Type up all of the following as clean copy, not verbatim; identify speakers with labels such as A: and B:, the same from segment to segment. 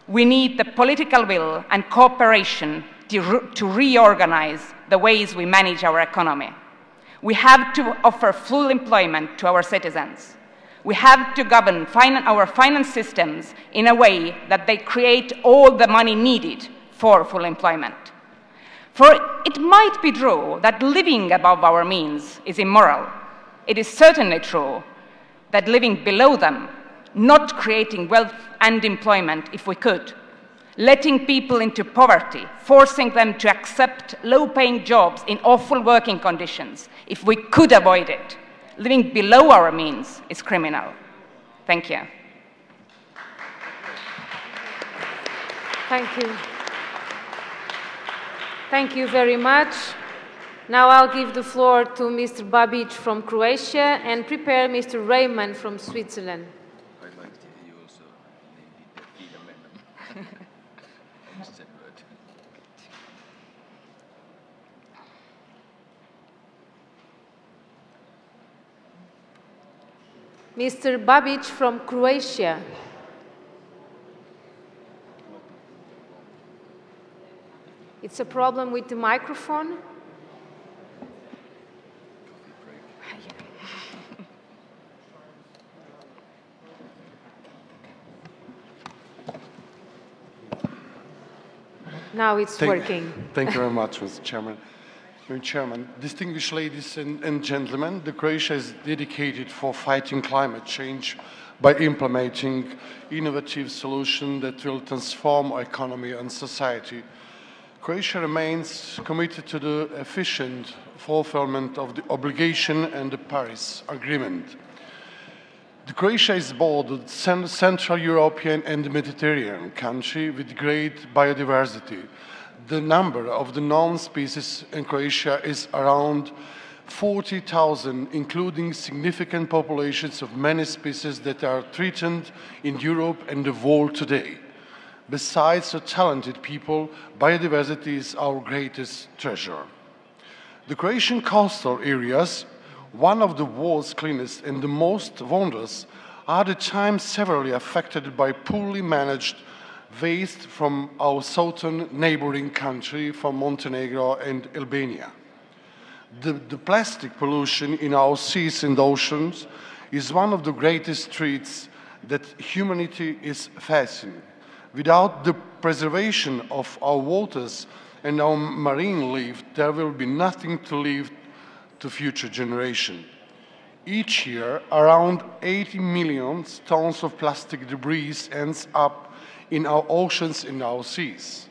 A: We need the political will and cooperation to reorganize the ways we manage our economy. We have to offer full employment to our citizens. We have to govern our finance systems in a way that they create all the money needed for full employment. For it might be true that living above our means is immoral. It is certainly true that living below them, not creating wealth and employment if we could, letting people into poverty, forcing them to accept low-paying jobs in awful working conditions, if we could avoid it, living below our means is criminal. Thank you.
B: Thank you. Thank you very much. Now I'll give the floor to Mr. Babic from Croatia and prepare Mr. Raymond from Switzerland.
C: I'd like to hear you also name the
B: Mr. Babic from Croatia. It's a problem with the microphone. Now it's working.
D: Thank you very much, Mr. Chairman. Mr. Chairman, distinguished ladies and gentlemen, the Croatia is dedicated for fighting climate change by implementing innovative solutions that will transform our economy and society. Croatia remains committed to the efficient fulfillment of the obligation and the Paris Agreement. Croatia is both a Central European and Mediterranean country with great biodiversity. The number of the known species in Croatia is around 40,000, including significant populations of many species that are threatened in Europe and the world today. Besides the talented people, biodiversity is our greatest treasure. The Croatian coastal areas, one of the world's cleanest and the most wondrous, are at times severely affected by poorly managed waste from our southern neighboring country, from Montenegro and Albania. The plastic pollution in our seas and oceans is one of the greatest threats that humanity is facing. Without the preservation of our waters and our marine life, there will be nothing to leave to future generations. Each year, around 80 million tons of plastic debris ends up in our oceans and our seas.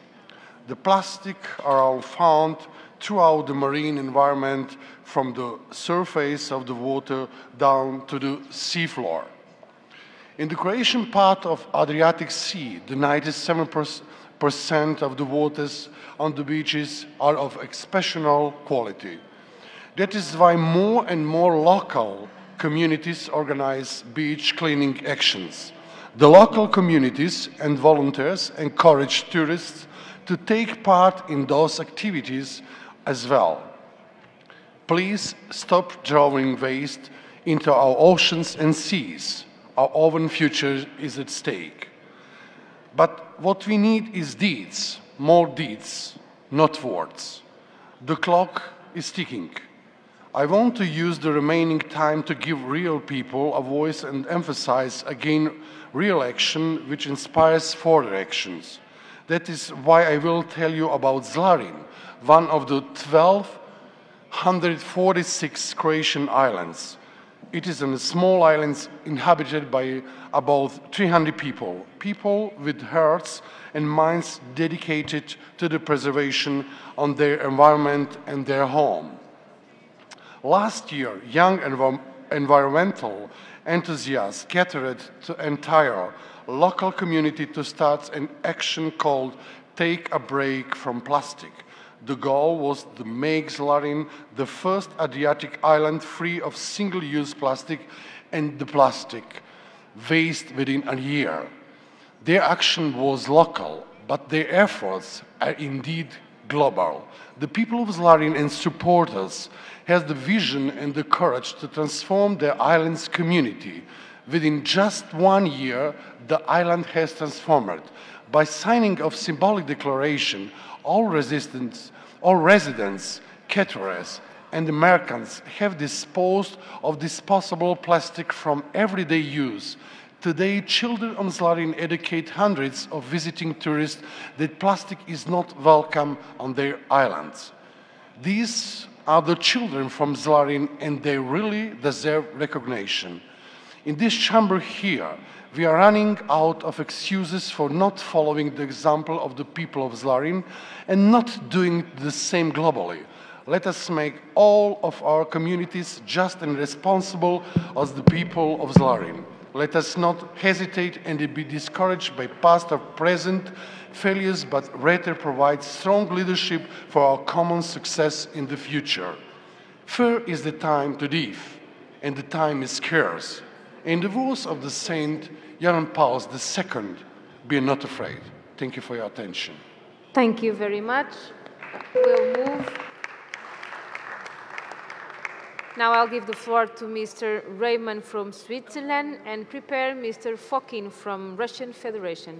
D: The plastic are found throughout the marine environment, from the surface of the water down to the seafloor. In the Croatian part of Adriatic Sea, the 97% of the waters on the beaches are of exceptional quality. That is why more and more local communities organize beach cleaning actions. The local communities and volunteers encourage tourists to take part in those activities as well. Please stop throwing waste into our oceans and seas. Our own future is at stake. But what we need is deeds, more deeds, not words. The clock is ticking. I want to use the remaining time to give real people a voice and emphasize again real action which inspires further actions. That is why I will tell you about Zlarin, one of the 1,246 Croatian islands. It is a small island inhabited by about 300 people, people with hearts and minds dedicated to the preservation of their environment and their home. Last year, young environmental enthusiasts gathered the entire local community to start an action called Take a Break from Plastic. The goal was to make Zlarin the first Adriatic island free of single-use plastic and the plastic waste within a year. Their action was local, but their efforts are indeed global. The people of Zlarin and supporters have the vision and the courage to transform their island's community. Within just 1 year, the island has transformed. By signing of symbolic declaration, all residents, caterers, and Americans have disposed of disposable plastic from everyday use. Today, children on Zlarin educate hundreds of visiting tourists that plastic is not welcome on their islands. These are the children from Zlarin, and they really deserve recognition. In this chamber here, we are running out of excuses for not following the example of the people of Zlarin and not doing the same globally. Let us make all of our communities just and responsible as the people of Zlarin. Let us not hesitate and be discouraged by past or present failures, but rather provide strong leadership for our common success in the future. Fear is the time to live, and the time is scarce. In the words of the Saint Jan Paul II, be not afraid. Thank you for your attention.
B: Thank you very much. We'll move. Now I'll give the floor to Mr. Raymond from Switzerland and prepare Mr. Fokin from Russian Federation.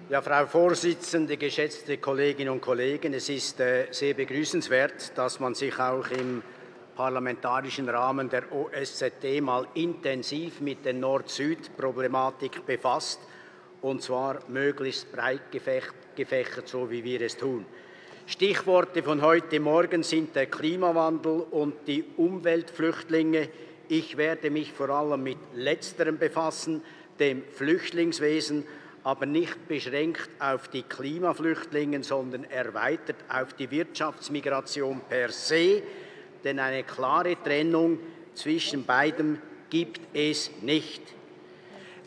E: Ja, Frau Vorsitzende, geschätzte Kolleginnen und Kollegen, es ist sehr begrüßenswert, dass man sich auch im parlamentarischen Rahmen der OSZE mal intensiv mit der Nord-Süd-Problematik befasst, und zwar möglichst breit gefächert, so wie wir es tun. Stichworte von heute Morgen sind der Klimawandel und die Umweltflüchtlinge. Ich werde mich vor allem mit letzterem befassen, dem Flüchtlingswesen, aber nicht beschränkt auf die Klimaflüchtlinge, sondern erweitert auf die Wirtschaftsmigration per se, denn eine klare Trennung zwischen beidem gibt es nicht.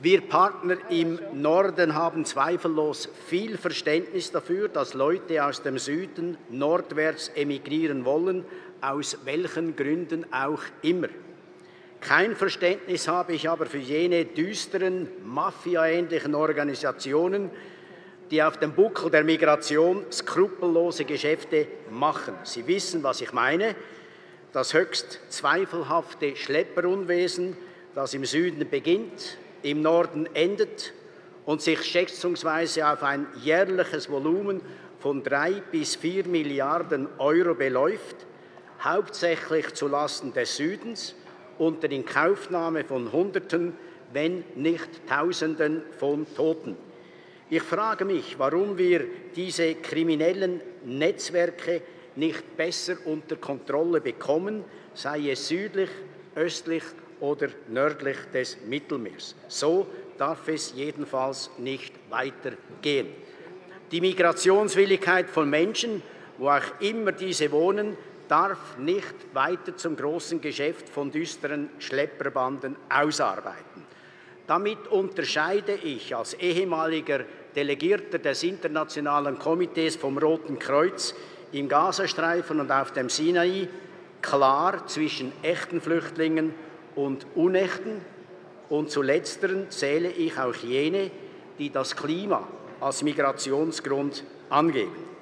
E: Wir Partner im Norden haben zweifellos viel Verständnis dafür, dass Leute aus dem Süden nordwärts emigrieren wollen, aus welchen Gründen auch immer. Kein Verständnis habe ich aber für jene düsteren, mafiaähnlichen Organisationen, die auf dem Buckel der Migration skrupellose Geschäfte machen. Sie wissen, was ich meine. Das höchst zweifelhafte Schlepperunwesen, das im Süden beginnt, im Norden endet und sich schätzungsweise auf ein jährliches Volumen von 3 bis 4 Milliarden Euro beläuft, hauptsächlich zulasten des Südens, unter Inkaufnahme von Hunderten, wenn nicht Tausenden von Toten. Ich frage mich, warum wir diese kriminellen Netzwerke nicht besser unter Kontrolle bekommen, sei es südlich, östlich oder nördlich des Mittelmeers. So darf es jedenfalls nicht weitergehen. Die Migrationswilligkeit von Menschen, wo auch immer diese wohnen, darf nicht weiter zum großen Geschäft von düsteren Schlepperbanden ausarbeiten. Damit unterscheide ich als ehemaliger Delegierter des Internationalen Komitees vom Roten Kreuz im Gazastreifen und auf dem Sinai klar zwischen echten Flüchtlingen und unechten, und zu letzteren zähle ich auch jene, die das Klima als Migrationsgrund angeben.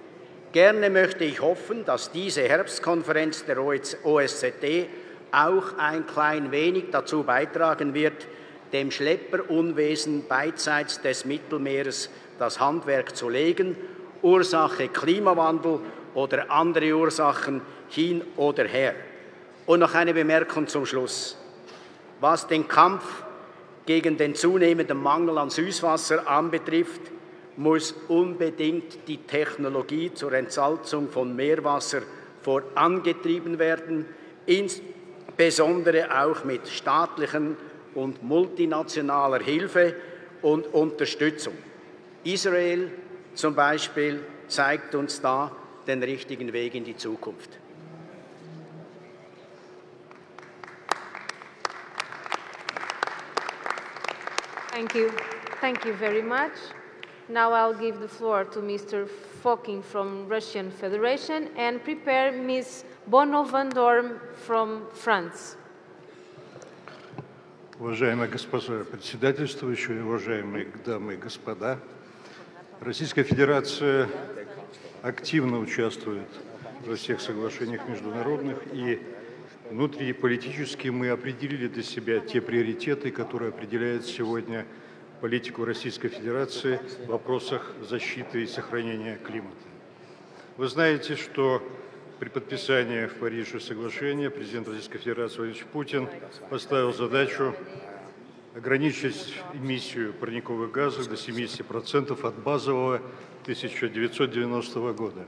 E: Gerne möchte ich hoffen, dass diese Herbstkonferenz der OSZE auch ein klein wenig dazu beitragen wird, dem Schlepperunwesen beidseits des Mittelmeeres das Handwerk zu legen, Ursache Klimawandel oder andere Ursachen hin oder her. Und noch eine Bemerkung zum Schluss. Was den Kampf gegen den zunehmenden Mangel an Süßwasser anbetrifft, muss unbedingt die Technologie zur Entsalzung von Meerwasser vorangetrieben werden, insbesondere auch mit staatlichen und multinationaler Hilfe und Unterstützung. Israel zum Beispiel zeigt uns da den richtigen Weg in die Zukunft.
B: Thank you very much. Now I'll give the floor to Mr. Fokin from Russian Federation and prepare Ms. Bono van Dorm from France.
F: Уважаемая госпожа председательствующая, уважаемые дамы и господа, Российская Федерация активно участвует во всех соглашениях международных, и внутриполитически мы определили для себя те приоритеты, которые определяет сегодня политику Российской Федерации в вопросах защиты и сохранения климата. Вы знаете, что при подписании в Париже соглашения президент Российской Федерации Владимир Путин поставил задачу ограничить эмиссию парниковых газов до 70% от базового 1990 года.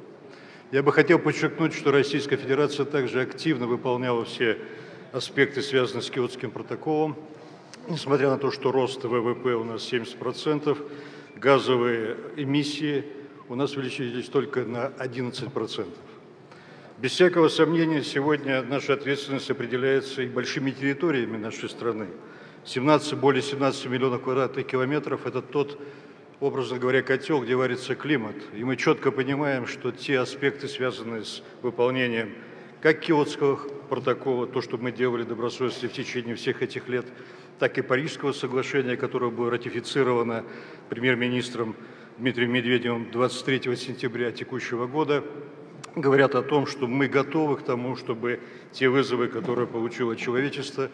F: Я бы хотел подчеркнуть, что Российская Федерация также активно выполняла все аспекты, связанные с Киотским протоколом. Несмотря на то, что рост ВВП у нас 70%, газовые эмиссии у нас увеличились только на 11%. Без всякого сомнения, сегодня наша ответственность определяется и большими территориями нашей страны. Более 17 миллионов квадратных километров – это тот, образно говоря, котел, где варится климат. И мы четко понимаем, что те аспекты, связанные с выполнением как Киотского протокола, то, что мы делали добросовестно в течение всех этих лет, так и Парижского соглашения, которое было ратифицировано премьер-министром Дмитрием Медведевым 23 сентября текущего года, говорят о том, что мы готовы к тому, чтобы те вызовы, которые получило человечество,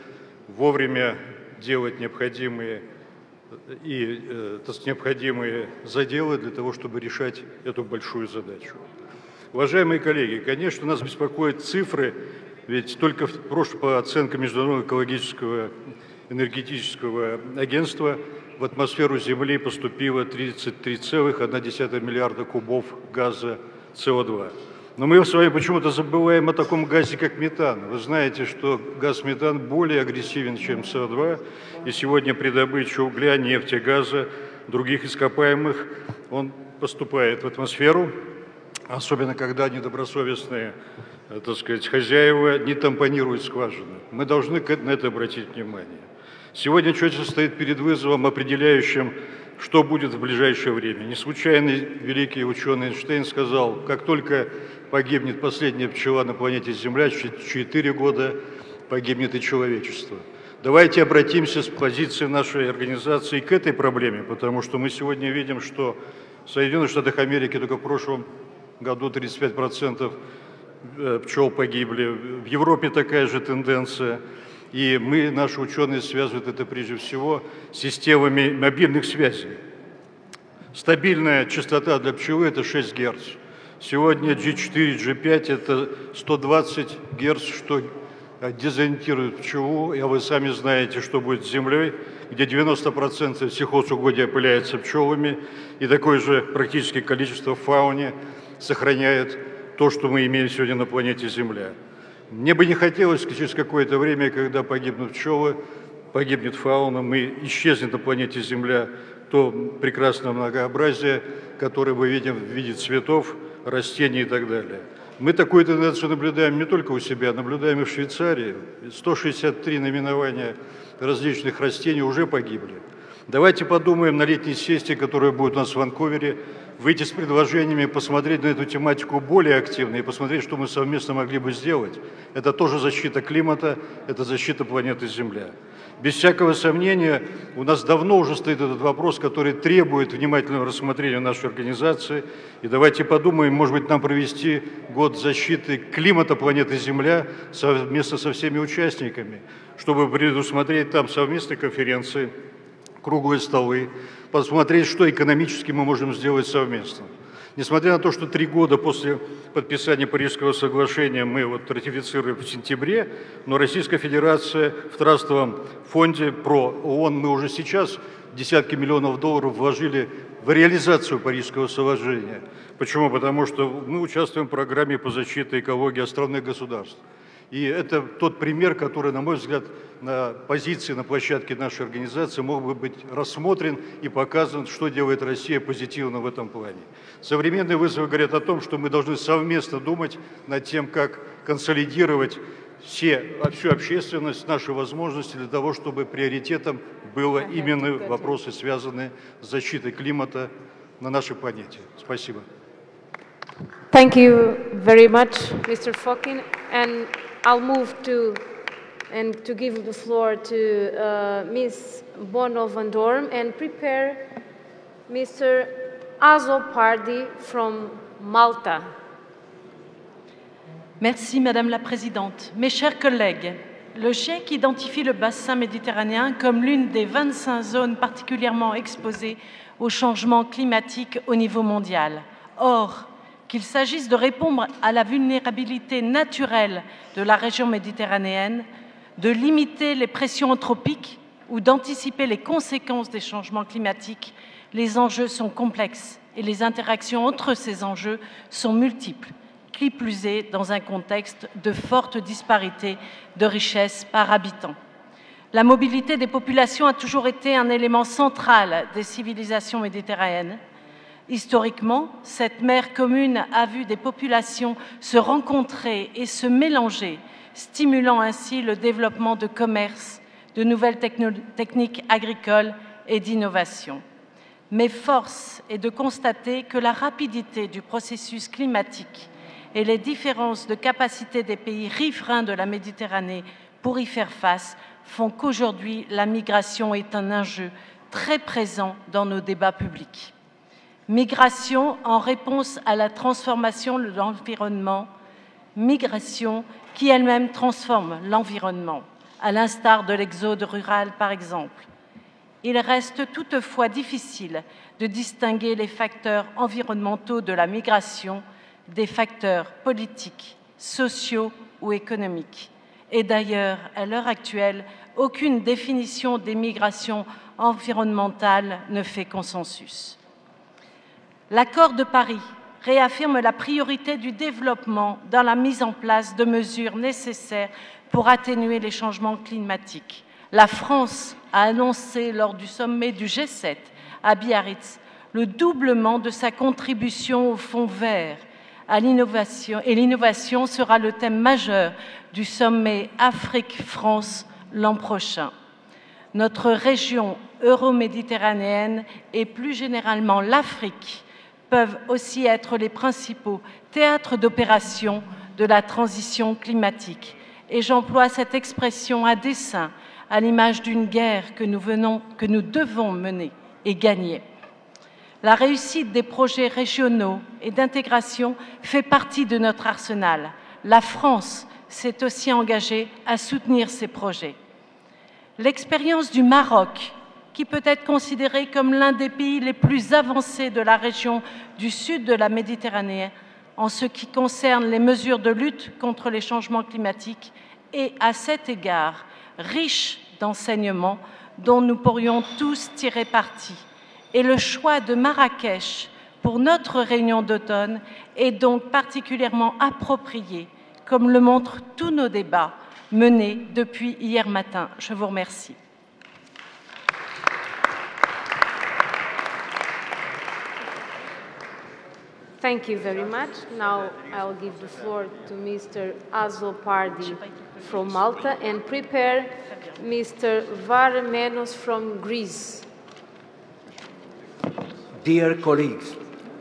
F: вовремя делать необходимые заделы для того, чтобы решать эту большую задачу. Уважаемые коллеги, конечно, нас беспокоят цифры, ведь только по оценкам Международного экологического энергетического агентства в атмосферу Земли поступило 33,1 миллиарда кубов газа СО2. Но мы с вами почему-то забываем о таком газе, как метан. Вы знаете, что газ метан более агрессивен, чем СО2, и сегодня при добыче угля, нефти, газа, других ископаемых он поступает в атмосферу, особенно когда недобросовестные, так сказать, хозяева не тампонируют скважины. Мы должны на это обратить внимание. Сегодня человечество стоит перед вызовом, определяющим, что будет в ближайшее время. Не случайно великий ученый Эйнштейн сказал, как только погибнет последняя пчела на планете Земля, через 4 года погибнет и человечество. Давайте обратимся с позиции нашей организации к этой проблеме, потому что мы сегодня видим, что в Соединенных Штатах Америки только в прошлом году 35% пчел погибли, в Европе такая же тенденция. И наши ученые связывают это прежде всего с системами мобильных связей. Стабильная частота для пчелы – это 6 Гц. Сегодня G4, G5 – это 120 Гц, что дезориентирует пчелу. А вы сами знаете, что будет с Землей, где 90% сельхозугодия опыляется пчелами, и такое же практически количество в фауне сохраняет то, что мы имеем сегодня на планете Земля. Мне бы не хотелось через какое-то время, когда погибнут пчелы, погибнет фауна, мы исчезнет на планете Земля то прекрасное многообразие, которое мы видим в виде цветов, растений и так далее. Мы такую тенденцию наблюдаем не только у себя, наблюдаем и в Швейцарии. 163 наименования различных растений уже погибли. Давайте подумаем на летней сессии, которая будет у нас в Ванкувере, выйти с предложениями, посмотреть на эту тематику более активно и посмотреть, что мы совместно могли бы сделать. Это тоже защита климата, это защита планеты Земля. Без всякого сомнения, у нас давно уже стоит этот вопрос, который требует внимательного рассмотрения нашей организации. И давайте подумаем, может быть, нам провести год защиты климата планеты Земля совместно со всеми участниками, чтобы предусмотреть там совместные конференции, круглые столы, посмотреть, что экономически мы можем сделать совместно. Несмотря на то, что 3 года после подписания Парижского соглашения мы ратифицируем в сентябре, но Российская Федерация в трастовом фонде ООН мы уже сейчас десятки миллионов долларов вложили в реализацию Парижского соглашения. Почему? Потому что мы участвуем в программе по защите экологии островных государств. И это тот пример, который, на мой взгляд, на позиции, на площадке нашей организации мог бы быть рассмотрен и показан, что делает Россия позитивно в этом плане. Современные вызовы говорят о том, что мы должны совместно думать над тем, как консолидировать всю общественность, наши возможности для того, чтобы приоритетом было именно вопросы, связанные с защитой климата на нашей планете. Спасибо.
B: Thank you very much, Mr. Fokkin. And I'll move to give the floor to Ms. Bono van Dorm and prepare Mr. Azo Pardi from Malta.
G: Merci Madame la Présidente. Mes chers collègues, Le GIEC identifie le bassin méditerranéen comme l'une des 25 zones particulièrement exposées au changement climatique au niveau mondial. Or, qu'il s'agisse de répondre à la vulnérabilité naturelle de la région méditerranéenne, de limiter les pressions anthropiques ou d'anticiper les conséquences des changements climatiques, les enjeux sont complexes et les interactions entre ces enjeux sont multiples, qui plus est dans un contexte de forte disparité de richesse par habitant. La mobilité des populations a toujours été un élément central des civilisations méditerranéennes. Historiquement, cette mer commune a vu des populations se rencontrer et se mélanger, stimulant ainsi le développement de commerce, de nouvelles techniques agricoles et d'innovation. Mais force est de constater que la rapidité du processus climatique et les différences de capacité des pays riverains de la Méditerranée pour y faire face font qu'aujourd'hui, la migration est un enjeu très présent dans nos débats publics. Migration en réponse à la transformation de l'environnement, migration qui elle-même transforme l'environnement, à l'instar de l'exode rural par exemple. Il reste toutefois difficile de distinguer les facteurs environnementaux de la migration des facteurs politiques, sociaux ou économiques. Et d'ailleurs, à l'heure actuelle, aucune définition des migrations environnementales ne fait consensus. L'accord de Paris réaffirme la priorité du développement dans la mise en place de mesures nécessaires pour atténuer les changements climatiques. La France a annoncé lors du sommet du G7 à Biarritz le doublement de sa contribution au Fonds vert à l'innovation, et l'innovation sera le thème majeur du sommet Afrique-France l'an prochain. Notre région euro-méditerranéenne et plus généralement l'Afrique peuvent aussi être les principaux théâtres d'opération de la transition climatique. Et j'emploie cette expression à dessein, à l'image d'une guerre que nous devons mener et gagner. La réussite des projets régionaux et d'intégration fait partie de notre arsenal. La France s'est aussi engagée à soutenir ces projets. L'expérience du Maroc, qui peut être considéré comme l'un des pays les plus avancés de la région du sud de la Méditerranée en ce qui concerne les mesures de lutte contre les changements climatiques, est à cet égard riche d'enseignements dont nous pourrions tous tirer parti. Et le choix de Marrakech pour notre réunion d'automne est donc particulièrement approprié, comme le montrent tous nos débats menés depuis hier matin. Je vous remercie.
B: Thank you very much. Now I'll give the floor to Mr. Azopardi from Malta and prepare Mr. Varmenos from Greece.
H: Dear colleagues,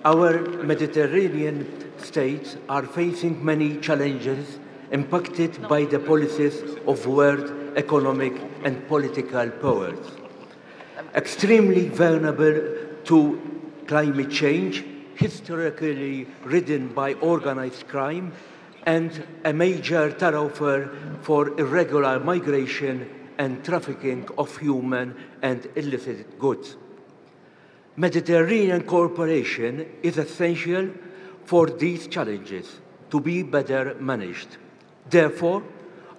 H: our Mediterranean states are facing many challenges impacted by the policies of world economic and political powers. Extremely vulnerable to climate change, historically ridden by organized crime, and a major thoroughfare for irregular migration and trafficking of human and illicit goods. Mediterranean cooperation is essential for these challenges to be better managed. Therefore,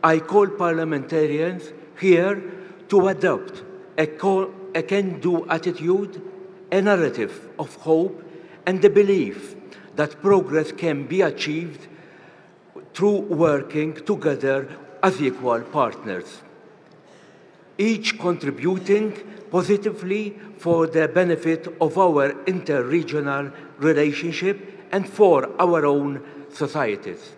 H: I call parliamentarians here to adopt a can-do attitude, a narrative of hope, and the belief that progress can be achieved through working together as equal partners, each contributing positively for the benefit of our interregional relationship and for our own societies.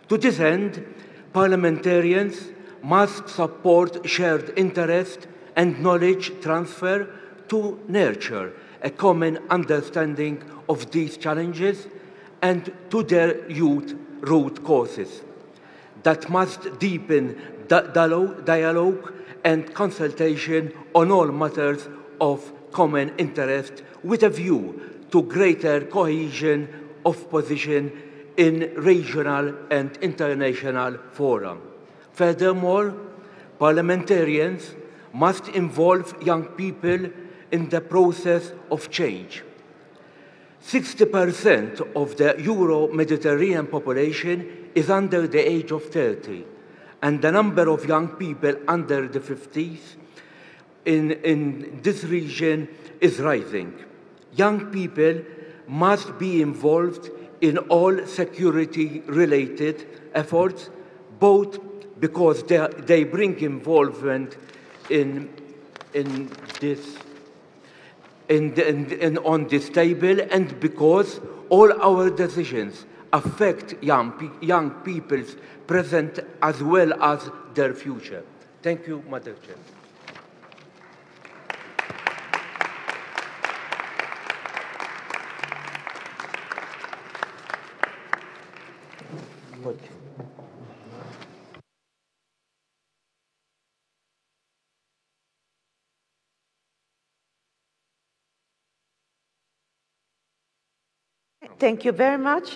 H: To this end, parliamentarians must support shared interest and knowledge transfer to nurture a common understanding of these challenges and to their root causes that must deepen dialogue and consultation on all matters of common interest with a view to greater cohesion of position in regional and international fora. Furthermore, parliamentarians must involve young people in the process of change. 60% of the Euro-Mediterranean population is under the age of 30, and the number of young people under the 50s in this region is rising. Young people must be involved in all security-related efforts, both because they bring involvement on this table, and because all our decisions affect young people's present as well as their future. Thank you, Madam Chair.
I: Thank you very much,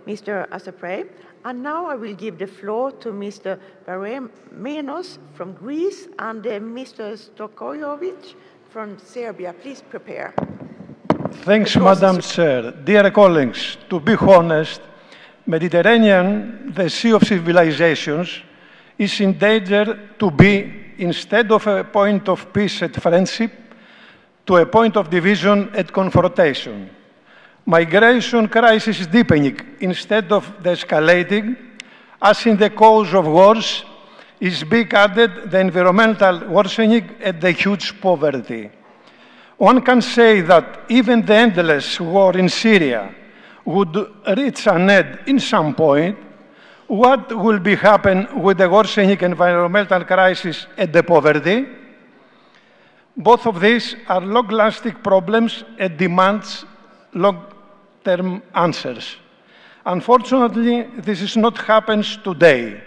I: Mr. Asapre. And now I will give the floor to Mr. Menos from Greece and Mr. Stokojovic from Serbia. Please prepare.
J: Thanks, Madam Chair. Dear colleagues, to be honest, Mediterranean, the sea of civilizations, is in danger to be, instead of a point of peace and friendship, to a point of division and confrontation. Migration crisis is deepening instead of escalating, as in the cause of wars is being added the environmental worsening and the huge poverty. One can say that even the endless war in Syria would reach an end in some point. What will be happen with the worsening environmental crisis and the poverty? Both of these are long-lasting problems and demands long-term answers. Unfortunately, this is not happens today.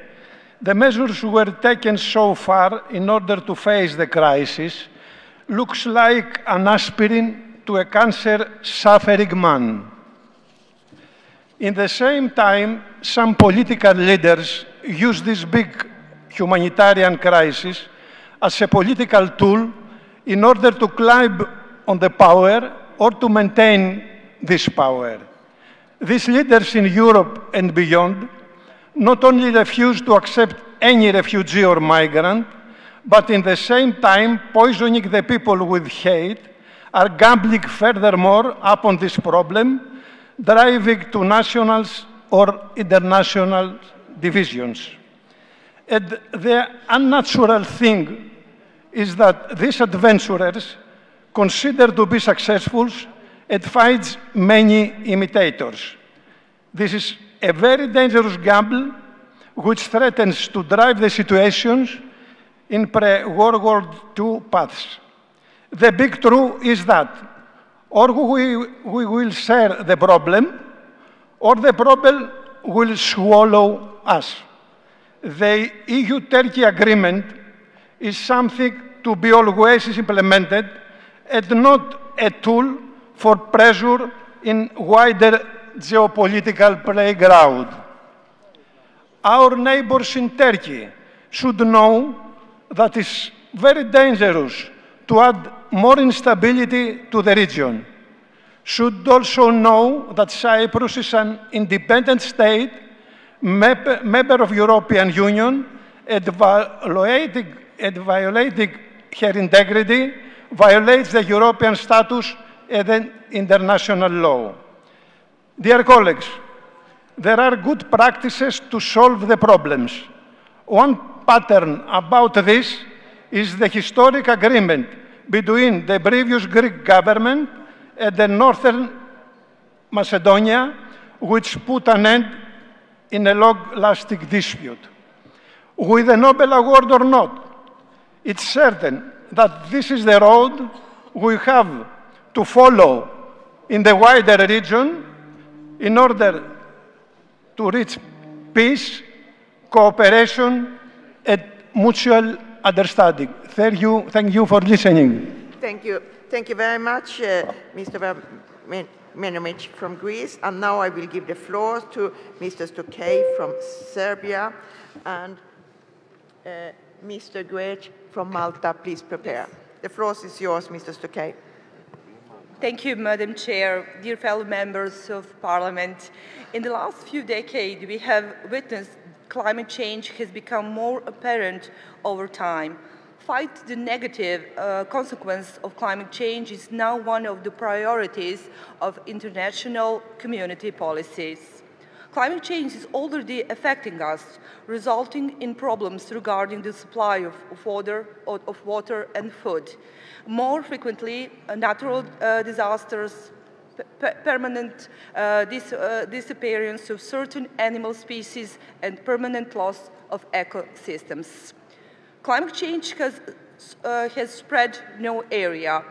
J: The measures were taken so far in order to face the crisis looks like an aspirin to a cancer-suffering man. In the same time, some political leaders use this big humanitarian crisis as a political tool in order to climb on the power or to maintain this power. These leaders in Europe and beyond not only refuse to accept any refugee or migrant, but in the same time poisoning the people with hate, are gambling furthermore upon this problem, driving to national or international divisions. And the unnatural thing is that these adventurers consider to be successful and find many imitators. This is a very dangerous gamble which threatens to drive the situations in pre-World War II paths. The big truth is that or we will share the problem, or the problem will swallow us. The EU-Turkey agreement is something to be always implemented and not a tool for pressure in wider geopolitical playground. Our neighbors in Turkey should know that it's very dangerous to add more instability to the region. Should also know that Cyprus is an independent state, member of European Union, and violating her integrity, violates the European status and international law. Dear colleagues, there are good practices to solve the problems. One pattern about this is the historic agreement between the previous Greek government and the Northern Macedonia, which put an end in a long-lasting dispute. With a Nobel Award or not, it's certain that this is the road we have to follow in the wider region in order to reach peace, cooperation, and mutual understanding. Thank you for listening.
I: Thank you. Thank you very much, Mr. Menomic from Greece. And now I will give the floor to Mr. Stokej from Serbia. And Mr. Grech from Malta, please prepare. The floor is yours, Mr. Stockey.
K: Thank you, Madam Chair, dear fellow members of Parliament. In the last few decades, we have witnessed climate change has become more apparent over time. Fight the negative consequence of climate change is now one of the priorities of international community policies. Climate change is already affecting us, resulting in problems regarding the supply of water and food. More frequently, natural disasters, permanent disappearance of certain animal species, and permanent loss of ecosystems. Climate change has spread no area.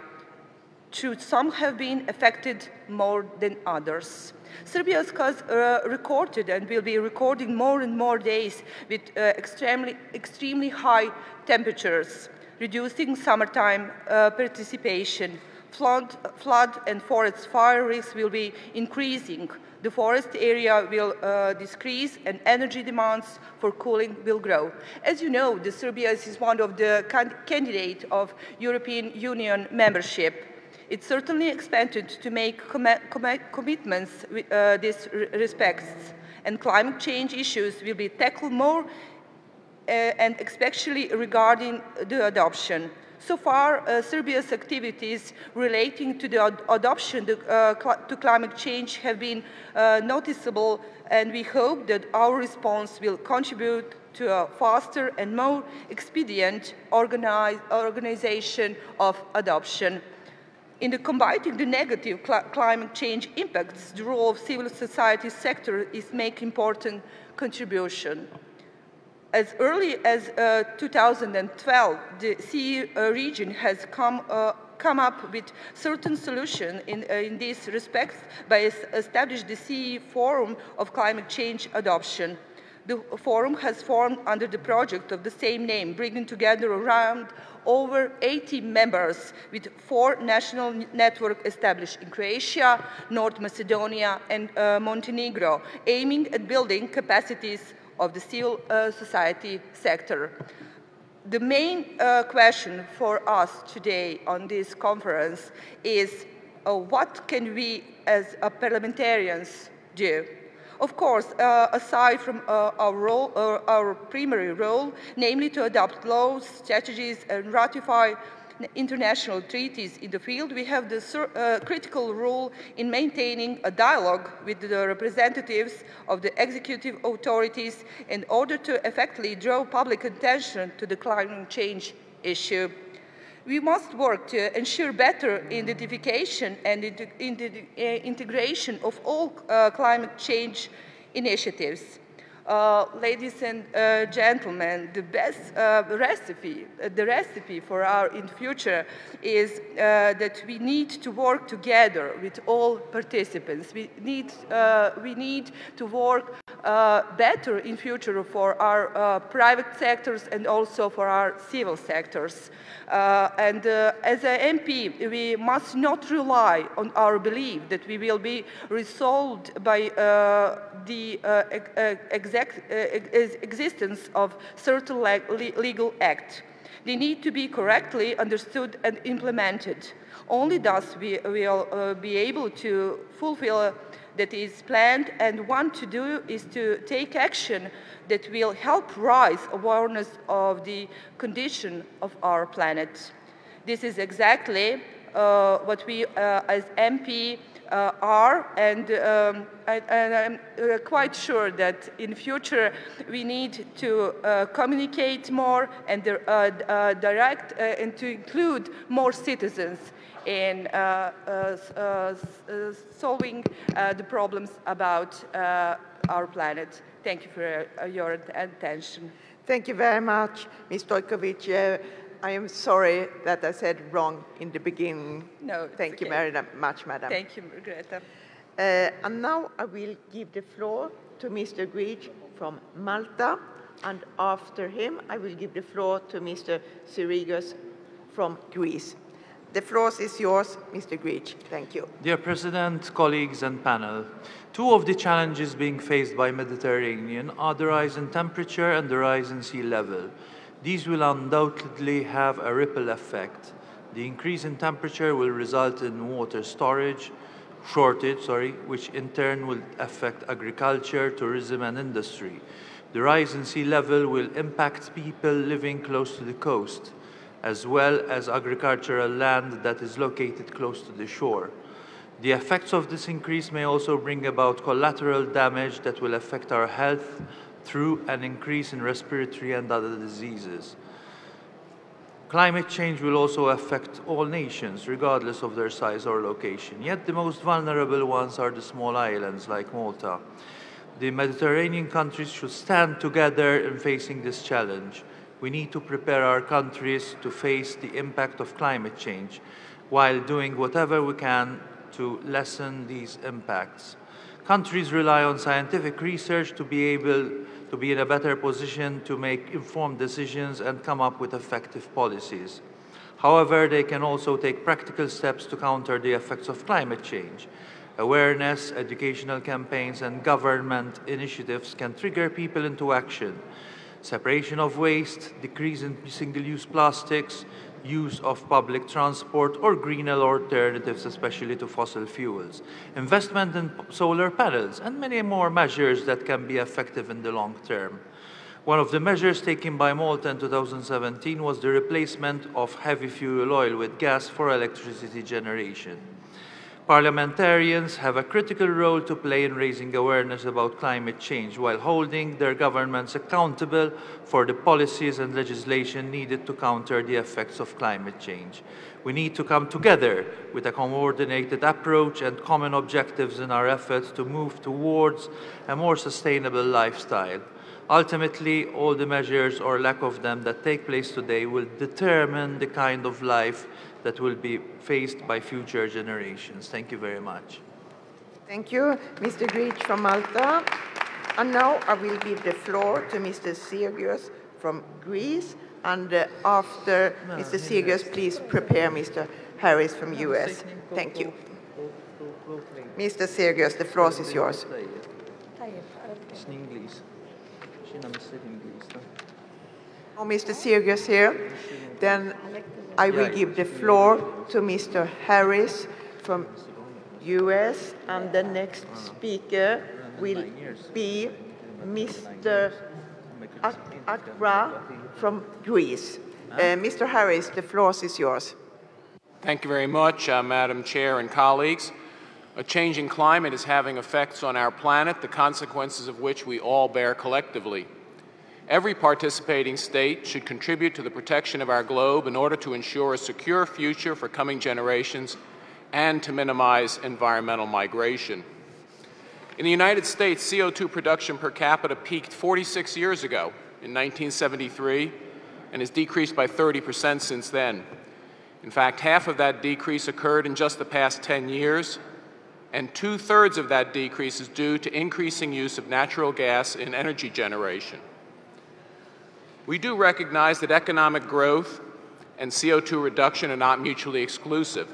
K: Some have been affected more than others. Serbia has recorded and will be recording more and more days with extremely high temperatures, reducing summertime participation. Flood and forest fire risks will be increasing. The forest area will decrease and energy demands for cooling will grow. As you know, Serbia is one of the candidates of European Union membership. It's certainly expected to make commitments with this respect, and climate change issues will be tackled more and especially regarding the adoption. So far, Serbia's activities relating to the adoption to climate change have been noticeable, and we hope that our response will contribute to a faster and more expedient organization of adoption. In combating the negative climate change impacts, the role of civil society sector is making important contribution. As early as 2012, the CE region has come up with certain solutions in this respect by establishing the CE Forum of Climate Change Adoption. The forum has formed under the project of the same name, bringing together around over 80 members with 4 national networks established in Croatia, North Macedonia, and Montenegro, aiming at building capacities of the civil society sector. The main question for us today on this conference is what can we as parliamentarians do? Of course, aside from our primary role, namely to adopt laws, strategies, and ratify international treaties in the field, we have the critical role in maintaining a dialogue with the representatives of the executive authorities in order to effectively draw public attention to the climate change issue. We must work to ensure better identification and integration of all climate change initiatives. Ladies and gentlemen, the best recipe for our in future is that we need to work together with all participants. We need to work better in future for our private sectors and also for our civil sectors. As an MP, we must not rely on our belief that we will be resolved by the existence of certain legal acts. They need to be correctly understood and implemented. Only thus we will be able to fulfill that is planned, and want to do is to take action that will help raise awareness of the condition of our planet. This is exactly what we as MP are, and I'm quite sure that in future we need to communicate more and direct and to include more citizens in solving the problems about our planet. Thank you for your attention.
I: Thank you very much, Ms. Stojkovic. I am sorry that I said wrong in the beginning.
K: No,
I: thank you very much, Madam.
K: Thank you, Greta.
I: And now I will give the floor to Mr. Grech from Malta, and after him I will give the floor to Mr. Sirigos from Greece. The floor is yours, Mr. Grech. Thank you.
L: Dear President, colleagues and panel, two of the challenges being faced by Mediterranean are the rise in temperature and the rise in sea level. These will undoubtedly have a ripple effect. The increase in temperature will result in water shortage, which in turn will affect agriculture, tourism, and industry. The rise in sea level will impact people living close to the coast, as well as agricultural land that is located close to the shore. The effects of this increase may also bring about collateral damage that will affect our health through an increase in respiratory and other diseases. Climate change will also affect all nations, regardless of their size or location. Yet the most vulnerable ones are the small islands like Malta. The Mediterranean countries should stand together in facing this challenge. We need to prepare our countries to face the impact of climate change while doing whatever we can to lessen these impacts. Countries rely on scientific research to be able to be in a better position to make informed decisions and come up with effective policies. However, they can also take practical steps to counter the effects of climate change. Awareness, educational campaigns, and government initiatives can trigger people into action. Separation of waste, decrease in single-use plastics, use of public transport, or greener alternatives, especially to fossil fuels, investment in solar panels, and many more measures that can be effective in the long term. One of the measures taken by Malta in 2017 was the replacement of heavy fuel oil with gas for electricity generation. Parliamentarians have a critical role to play in raising awareness about climate change while holding their governments accountable for the policies and legislation needed to counter the effects of climate change. We need to come together with a coordinated approach and common objectives in our efforts to move towards a more sustainable lifestyle. Ultimately, all the measures or lack of them that take place today will determine the kind of life that will be faced by future generations. Thank you very much.
I: Thank you, Mr. Grich from Malta. And now I will give the floor to Mr. Sirgios from Greece. And after Mr. Sirgios, please prepare Mr. Harris from US. Thank you. Mr. Sirgios, the floor is yours. Oh, Mr. Sirgios here. Then I will give the floor to Mr. Harris from US, and the next speaker will be Mr. Akra from Greece. Mr. Harris, the floor is yours.
M: Thank you very much, Madam Chair and colleagues. A changing climate is having effects on our planet, the consequences of which we all bear collectively. Every participating state should contribute to the protection of our globe in order to ensure a secure future for coming generations and to minimize environmental migration. In the United States, CO2 production per capita peaked 46 years ago in 1973 and has decreased by 30% since then. In fact, half of that decrease occurred in just the past 10 years, and 2/3 of that decrease is due to increasing use of natural gas in energy generation. We do recognize that economic growth and CO2 reduction are not mutually exclusive.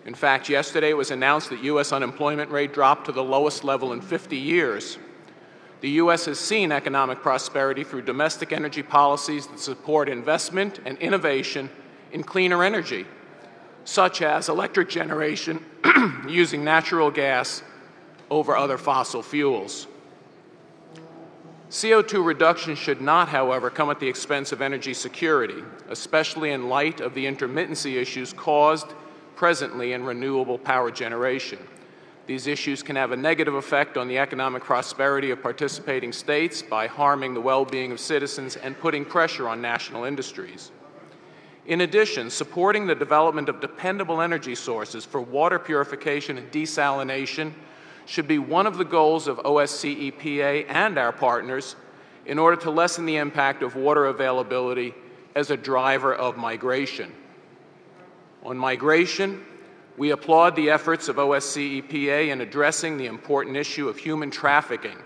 M: In fact, yesterday it was announced that U.S. unemployment rate dropped to the lowest level in 50 years. The U.S. has seen economic prosperity through domestic energy policies that support investment and innovation in cleaner energy, such as electric generation using natural gas over other fossil fuels. CO2 reduction should not, however, come at the expense of energy security, especially in light of the intermittency issues caused presently in renewable power generation. These issues can have a negative effect on the economic prosperity of participating states by harming the well-being of citizens and putting pressure on national industries. In addition, supporting the development of dependable energy sources for water purification and desalination should be one of the goals of OSCE EPA and our partners in order to lessen the impact of water availability as a driver of migration. On migration, we applaud the efforts of OSCE EPA in addressing the important issue of human trafficking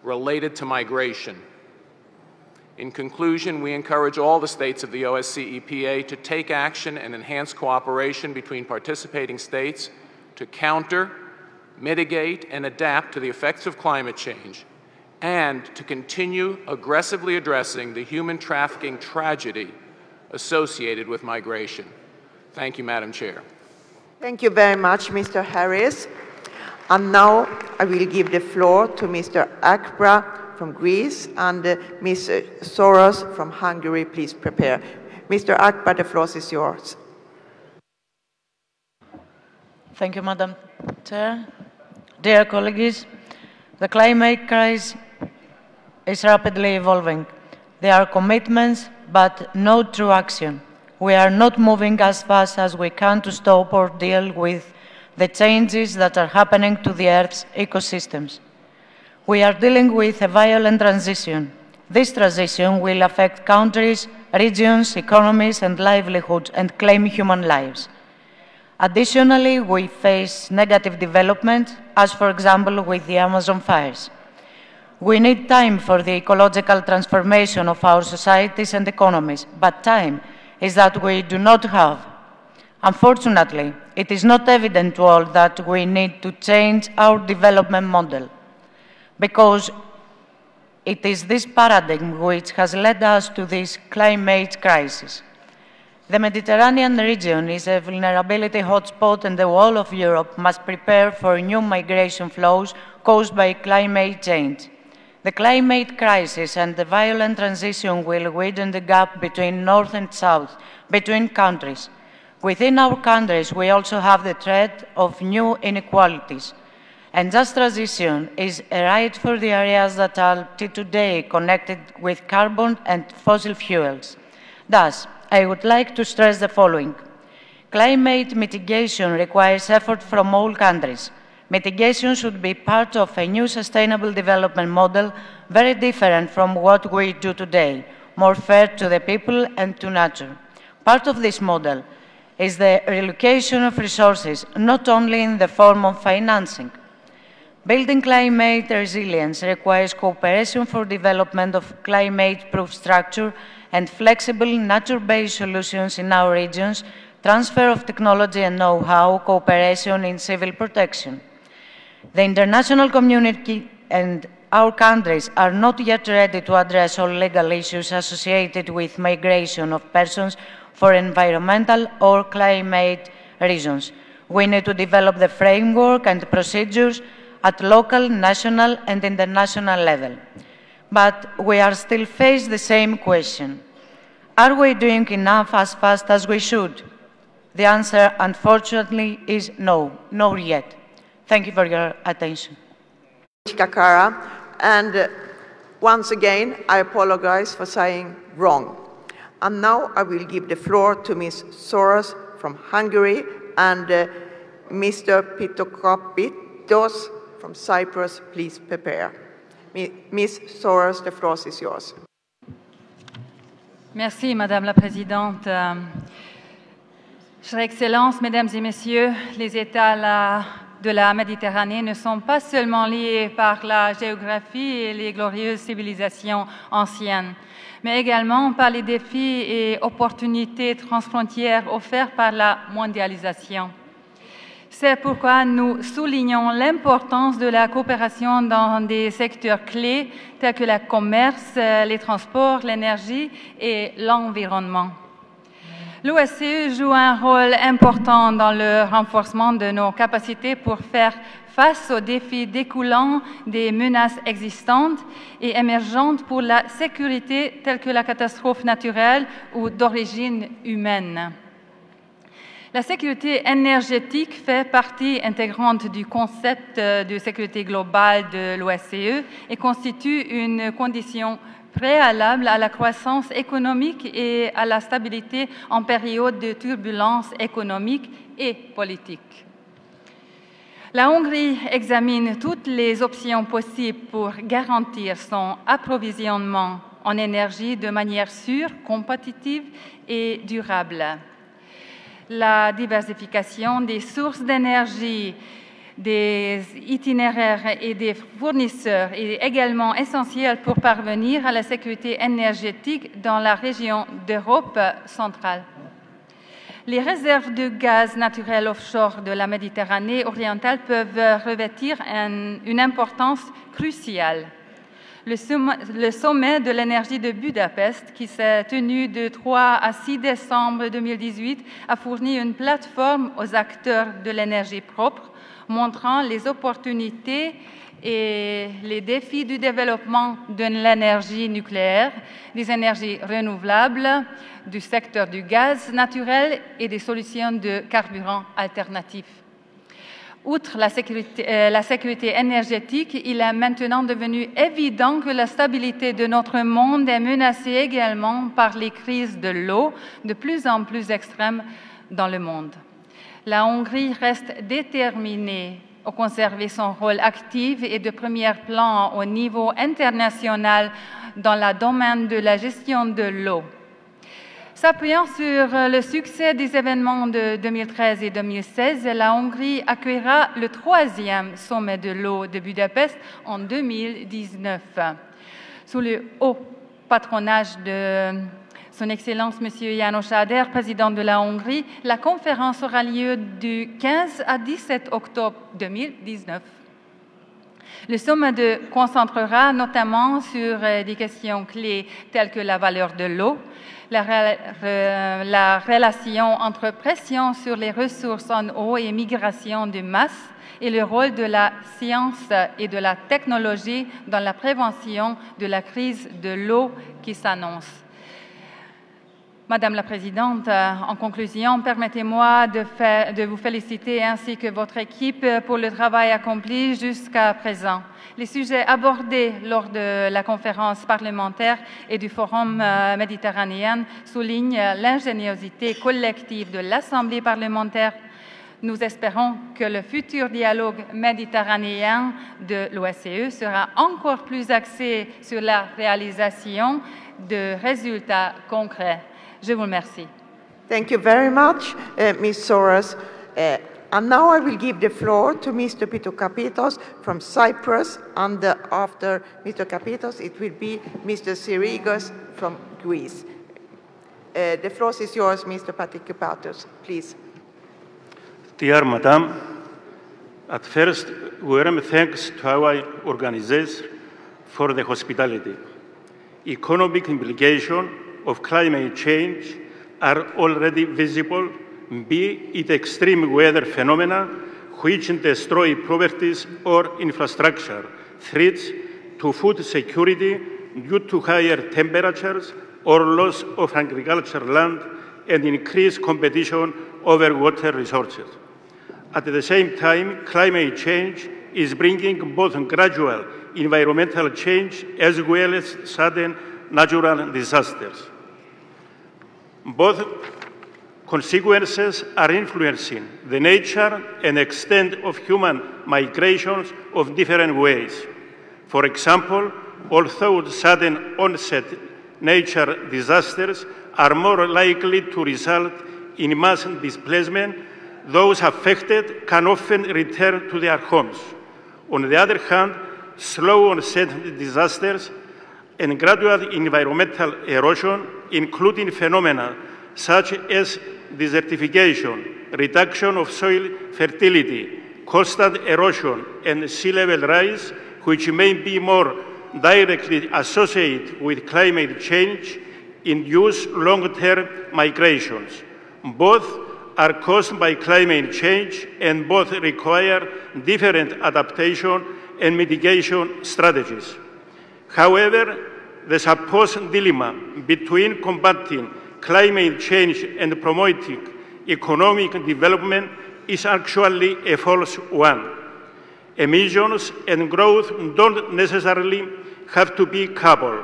M: related to migration. In conclusion, we encourage all the states of the OSCE EPA to take action and enhance cooperation between participating states to counter, mitigate, and adapt to the effects of climate change, and to continue aggressively addressing the human trafficking tragedy associated with migration. Thank you, Madam Chair.
I: Thank you very much, Mr. Harris. And now I will give the floor to Mr. Akbra from Greece and Ms. Soros from Hungary. Please prepare. Mr. Akbra, the floor is yours.
N: Thank you, Madam Chair. Dear colleagues, the climate crisis is rapidly evolving. There are commitments, but no true action. We are not moving as fast as we can to stop or deal with the changes that are happening to the Earth's ecosystems. We are dealing with a violent transition. This transition will affect countries, regions, economies, and livelihoods, and claim human lives. Additionally, we face negative development, as for example with the Amazon fires. We need time for the ecological transformation of our societies and economies, but time is that we do not have. Unfortunately, it is not evident to all that we need to change our development model, because it is this paradigm which has led us to this climate crisis. The Mediterranean region is a vulnerability hotspot, and the whole of Europe must prepare for new migration flows caused by climate change. The climate crisis and the violent transition will widen the gap between North and South, between countries. Within our countries, we also have the threat of new inequalities. And just transition is a right for the areas that are today connected with carbon and fossil fuels. Thus, I would like to stress the following. Climate mitigation requires effort from all countries. Mitigation should be part of a new sustainable development model very different from what we do today, more fair to the people and to nature. Part of this model is the relocation of resources, not only in the form of financing. Building climate resilience requires cooperation for development of climate-proof structure and flexible nature-based solutions in our regions, transfer of technology and know-how, cooperation in civil protection. The international community and our countries are not yet ready to address all legal issues associated with migration of persons for environmental or climate reasons. We need to develop the framework and procedures at local, national, and international level. But we are still faced the same question. Are we doing enough as fast as we should? The answer, unfortunately, is no, not yet. Thank you for your attention.
I: Kakara, and once again, I apologize for saying wrong. And now I will give the floor to Ms. Soros from Hungary and Mr. Pitokopitos from Cyprus. Please prepare. Ms. Soros, the floor is yours.
O: Merci, Madame la Présidente. Chère Excellence, Mesdames et Messieurs, les États de la Méditerranée ne sont pas seulement liés par la géographie et les glorieuses civilisations anciennes, mais également par les défis et opportunités transfrontières offerts par la mondialisation. C'est pourquoi nous soulignons l'importance de la coopération dans des secteurs clés tels que le commerce, les transports, l'énergie et l'environnement. L'OSCE joue un rôle important dans le renforcement de nos capacités pour faire face aux défis découlant des menaces existantes et émergentes pour la sécurité telles que la catastrophe naturelle ou d'origine humaine. La sécurité énergétique fait partie intégrante du concept de sécurité globale de l'OSCE et constitue une condition préalable à la croissance économique et à la stabilité en période de turbulence économique et politique. La Hongrie examine toutes les options possibles pour garantir son approvisionnement en énergie de manière sûre, compétitive et durable. La diversification des sources d'énergie, des itinéraires et des fournisseurs est également essentielle pour parvenir à la sécurité énergétique dans la région d'Europe centrale. Les réserves de gaz naturel offshore de la Méditerranée orientale peuvent revêtir une importance cruciale. Le sommet de l'énergie de Budapest, qui s'est tenu de 3 à 6 décembre 2018, a fourni une plateforme aux acteurs de l'énergie propre, montrant les opportunités et les défis du développement de l'énergie nucléaire, des énergies renouvelables, du secteur du gaz naturel et des solutions de carburants alternatifs. Outre la sécurité énergétique, il est maintenant devenu évident que la stabilité de notre monde est menacée également par les crises de l'eau de plus en plus extrêmes dans le monde. La Hongrie reste déterminée à conserver son rôle actif et de premier plan au niveau international dans le domaine de la gestion de l'eau. S'appuyant sur le succès des événements de 2013 et 2016, la Hongrie accueillera le 3e sommet de l'eau de Budapest en 2019. Sous le haut patronage de Son Excellence M. János Áder, président de la Hongrie, la conférence aura lieu du 15 à 17 octobre 2019. Le sommet se concentrera notamment sur des questions clés telles que la valeur de l'eau, la relation entre pression sur les ressources en eau et migration de masse, et le rôle de la science et de la technologie dans la prévention de la crise de l'eau qui s'annonce. Madame la Présidente, en conclusion, permettez-moi de vous féliciter ainsi que votre équipe pour le travail accompli jusqu'à présent. Les sujets abordés lors de la conférence parlementaire et du Forum méditerranéen soulignent l'ingéniosité collective de l'Assemblée parlementaire. Nous espérons que le futur dialogue méditerranéen de l'OSCE sera encore plus axé sur la réalisation de résultats concrets. Je vous remercie.
I: Thank you very much, Ms. Soros. And now I will give the floor to Mr. Pitokapitos from Cyprus, and after Mr. Kapitos, it will be Mr. Sirigos from Greece. The floor is yours, Mr. Pitokapitos, please.
P: Dear Madam, at first, warm thanks to our organizers for the hospitality. Economic implications of climate change are already visible, be it extreme weather phenomena which destroy properties or infrastructure, threats to food security due to higher temperatures or loss of agricultural land and increased competition over water resources. At the same time, climate change is bringing both gradual environmental change as well as sudden natural disasters. Both consequences are influencing the nature and extent of human migrations of different ways. For example, although sudden onset nature disasters are more likely to result in mass displacement, those affected can often return to their homes. On the other hand, slow onset disasters and gradual environmental erosion, including phenomena such as desertification, reduction of soil fertility, coastal erosion, and sea level rise, which may be more directly associated with climate change, induce long-term migrations. Both are caused by climate change and both require different adaptation and mitigation strategies. However, the supposed dilemma between combating climate change and promoting economic development is actually a false one. Emissions and growth don't necessarily have to be coupled.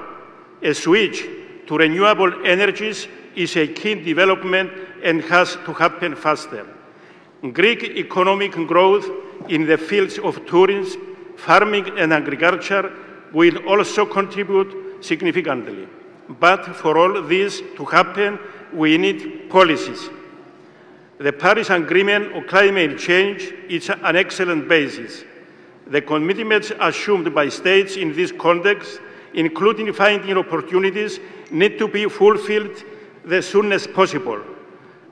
P: A switch to renewable energies is a key development and has to happen faster. Greek economic growth in the fields of tourism, farming and agriculture will also contribute significantly. But for all this to happen, we need policies. The Paris Agreement on climate change is an excellent basis. The commitments assumed by states in this context, including finding opportunities, need to be fulfilled as soon as possible.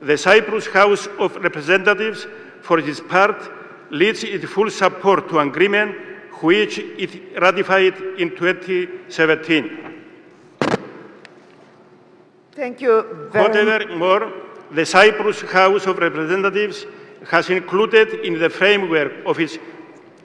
P: The Cyprus House of Representatives, for its part, leads its full support to an agreement which it ratified in 2017.
I: Thank you very much.
P: Furthermore, the Cyprus House of Representatives has included in the framework of its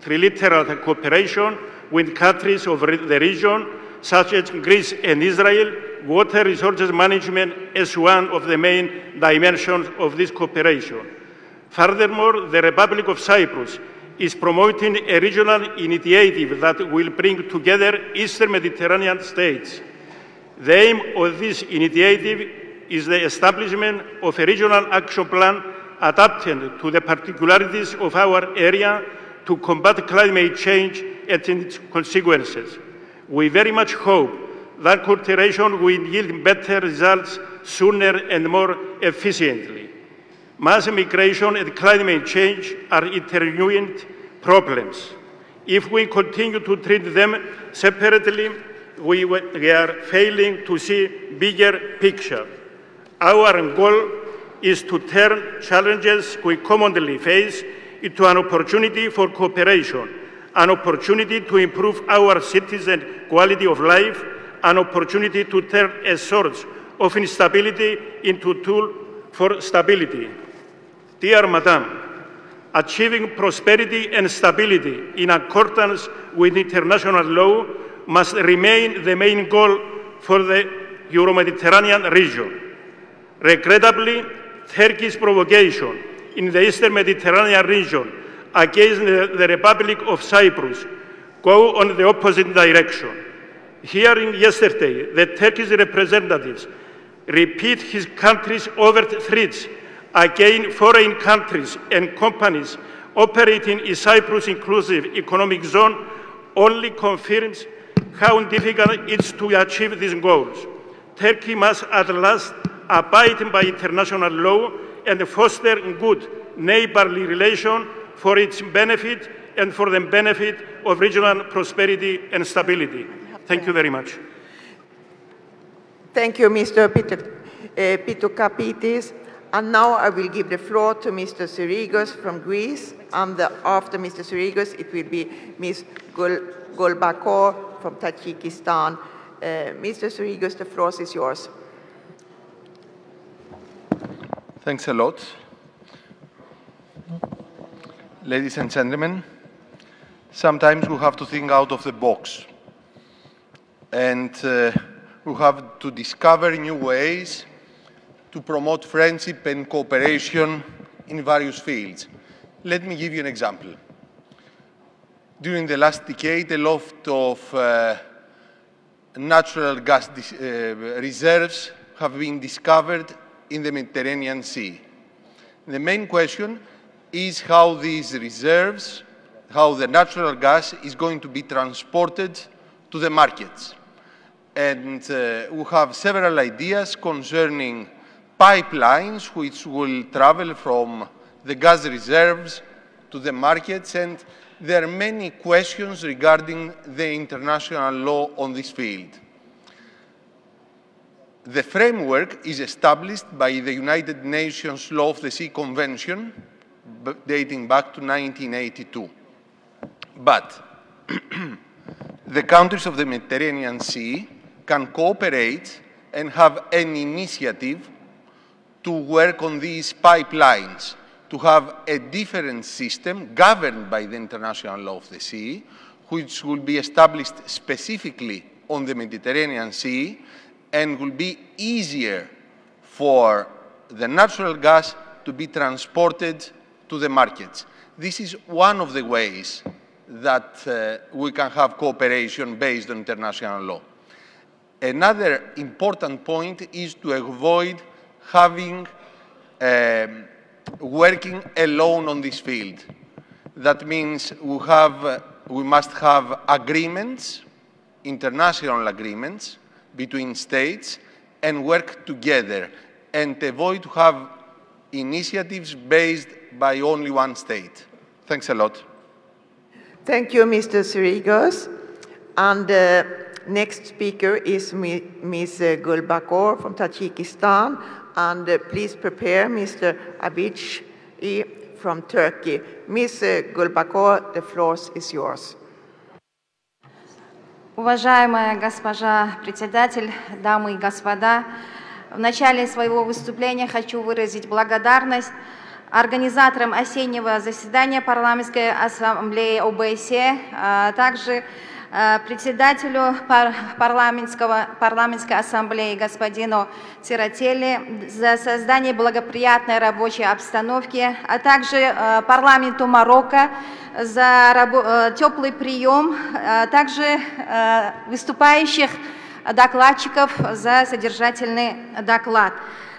P: trilateral cooperation with countries of the region, such as Greece and Israel, water resources management as one of the main dimensions of this cooperation. Furthermore, the Republic of Cyprus is promoting a regional initiative that will bring together Eastern Mediterranean states. The aim of this initiative is the establishment of a regional action plan adapted to the particularities of our area to combat climate change and its consequences. We very much hope that cooperation will yield better results sooner and more efficiently. Mass migration and climate change are intertwined problems. If we continue to treat them separately, we are failing to see bigger picture. Our goal is to turn challenges we commonly face into an opportunity for cooperation, an opportunity to improve our citizens' quality of life, an opportunity to turn a source of instability into a tool for stability. Dear Madam, achieving prosperity and stability in accordance with international law must remain the main goal for the Euro-Mediterranean region. Regrettably, Turkey's provocation in the Eastern Mediterranean region against the Republic of Cyprus go on the opposite direction. Hearing yesterday the Turkish representatives repeat his country's overt threats against foreign countries and companies operating in Cyprus' inclusive economic zone only confirms how difficult it is to achieve these goals. Turkey must at last abide by international law and foster good neighborly relations for its benefit and for the benefit of regional prosperity and stability. Thank you very much.
I: Thank you, Mr. Pitoukapitis. And now I will give the floor to Mr. Syrigos from Greece, and after Mr. Syrigos, it will be Ms. Golbakor from Tajikistan. Mr. Syrigos, the floor is yours.
Q: Thanks a lot. Ladies and gentlemen, sometimes we have to think out of the box, and we have to discover new ways to promote friendship and cooperation in various fields. Let me give you an example. During the last decade, a lot of natural gas reserves have been discovered in the Mediterranean Sea. The main question is how these reserves, how the natural gas is going to be transported to the markets. And we have several ideas concerning pipelines which will travel from the gas reserves to the markets, and there are many questions regarding the international law on this field. The framework is established by the United Nations Law of the Sea Convention, dating back to 1982. But the countries of the Mediterranean Sea can cooperate and have an initiative to work on these pipelines, to have a different system governed by the international law of the sea, which will be established specifically on the Mediterranean Sea and will be easier for the natural gas to be transported to the markets. This is one of the ways that we can have cooperation based on international law. Another important point is to avoid having working alone on this field. That means we must have agreements, international agreements between states, and work together and avoid to have initiatives based by only one state. Thanks a lot.
I: Thank you, Mr. Syrigos. And next speaker is Ms. Golbakor from Tajikistan. And please prepare Mr. Abich from Turkey. Ms. Golbakor, the floor is yours.
R: Уважаемая госпожа председатель, дамы и господа, в начале своего выступления хочу выразить благодарность организаторам осеннего заседания Парламентской ассамблеи ОБСЕ, а также председателю парламентской ассамблеи господину Циротелли за создание благоприятной рабочей обстановки, а также парламенту Марокко за теплый прием, а также выступающих докладчиков за содержательный доклад.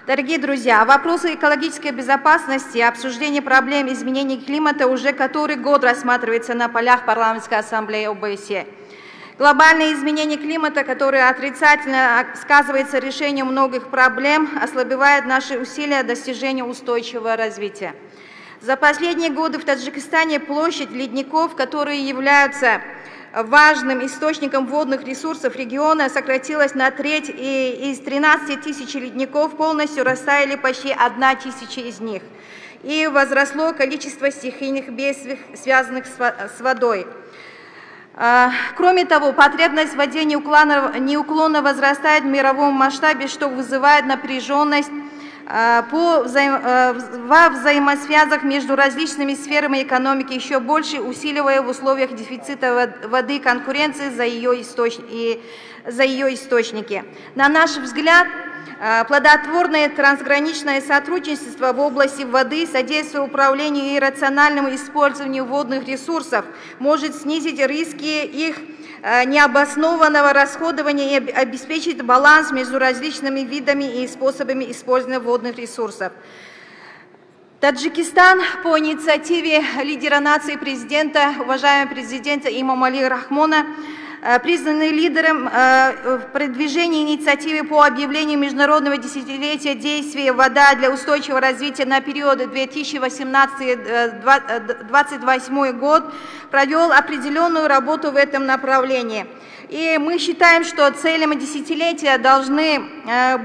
R: Дорогие друзья, вопросы экологической безопасности и обсуждение проблем изменения климата уже который год рассматривается на полях Парламентской ассамблеи ОБСЕ. Глобальные изменения климата, которые отрицательно сказываются решением многих проблем, ослабевают наши усилия достижения устойчивого развития. За последние годы в Таджикистане площадь ледников, которые являются важным источником водных ресурсов региона, сократилась на треть, и из 13 тысяч ледников полностью растаяли почти 1 тысяча из них. И возросло количество стихийных бедствий, связанных с водой. Кроме того, потребность в воде неуклонно возрастает в мировом масштабе, что вызывает напряженность во взаимосвязях между различными сферами экономики, еще больше усиливая в условиях дефицита воды конкуренции за ее источники. На наш взгляд, плодотворное трансграничное сотрудничество в области воды, содействуя управлению и рациональному использованию водных ресурсов, может снизить риски их необоснованного расходования и обеспечить баланс между различными видами и способами использования водных ресурсов. Таджикистан по инициативе лидера нации президента, уважаемого президента Имомали Рахмона, признанный лидером в продвижении инициативы по объявлению Международного десятилетия действия «Вода для устойчивого развития» на период 2018-2028 год, провел определенную работу в этом направлении. И мы считаем, что целями десятилетия должны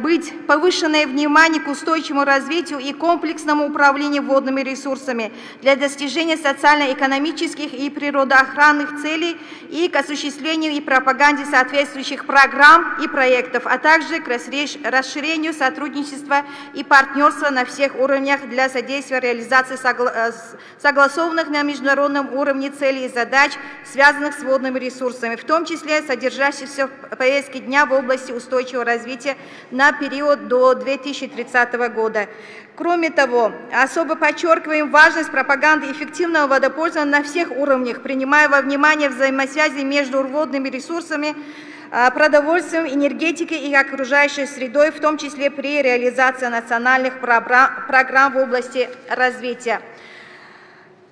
R: быть повышенное внимание к устойчивому развитию и комплексному управлению водными ресурсами для достижения социально-экономических и природоохранных целей и к осуществлению и пропаганде соответствующих программ и проектов, а также к расширению сотрудничества и партнерства на всех уровнях для содействия реализации согласованных на международном уровне целей и задач, связанных с водными ресурсами, в том числе содержащихся в повестке дня в области устойчивого развития на период до 2030 года. Кроме того, особо подчеркиваем важность пропаганды эффективного водопользования на всех уровнях, принимая во внимание взаимосвязи между водными ресурсами, продовольствием, энергетикой и окружающей средой, в том числе при реализации национальных программ в области развития.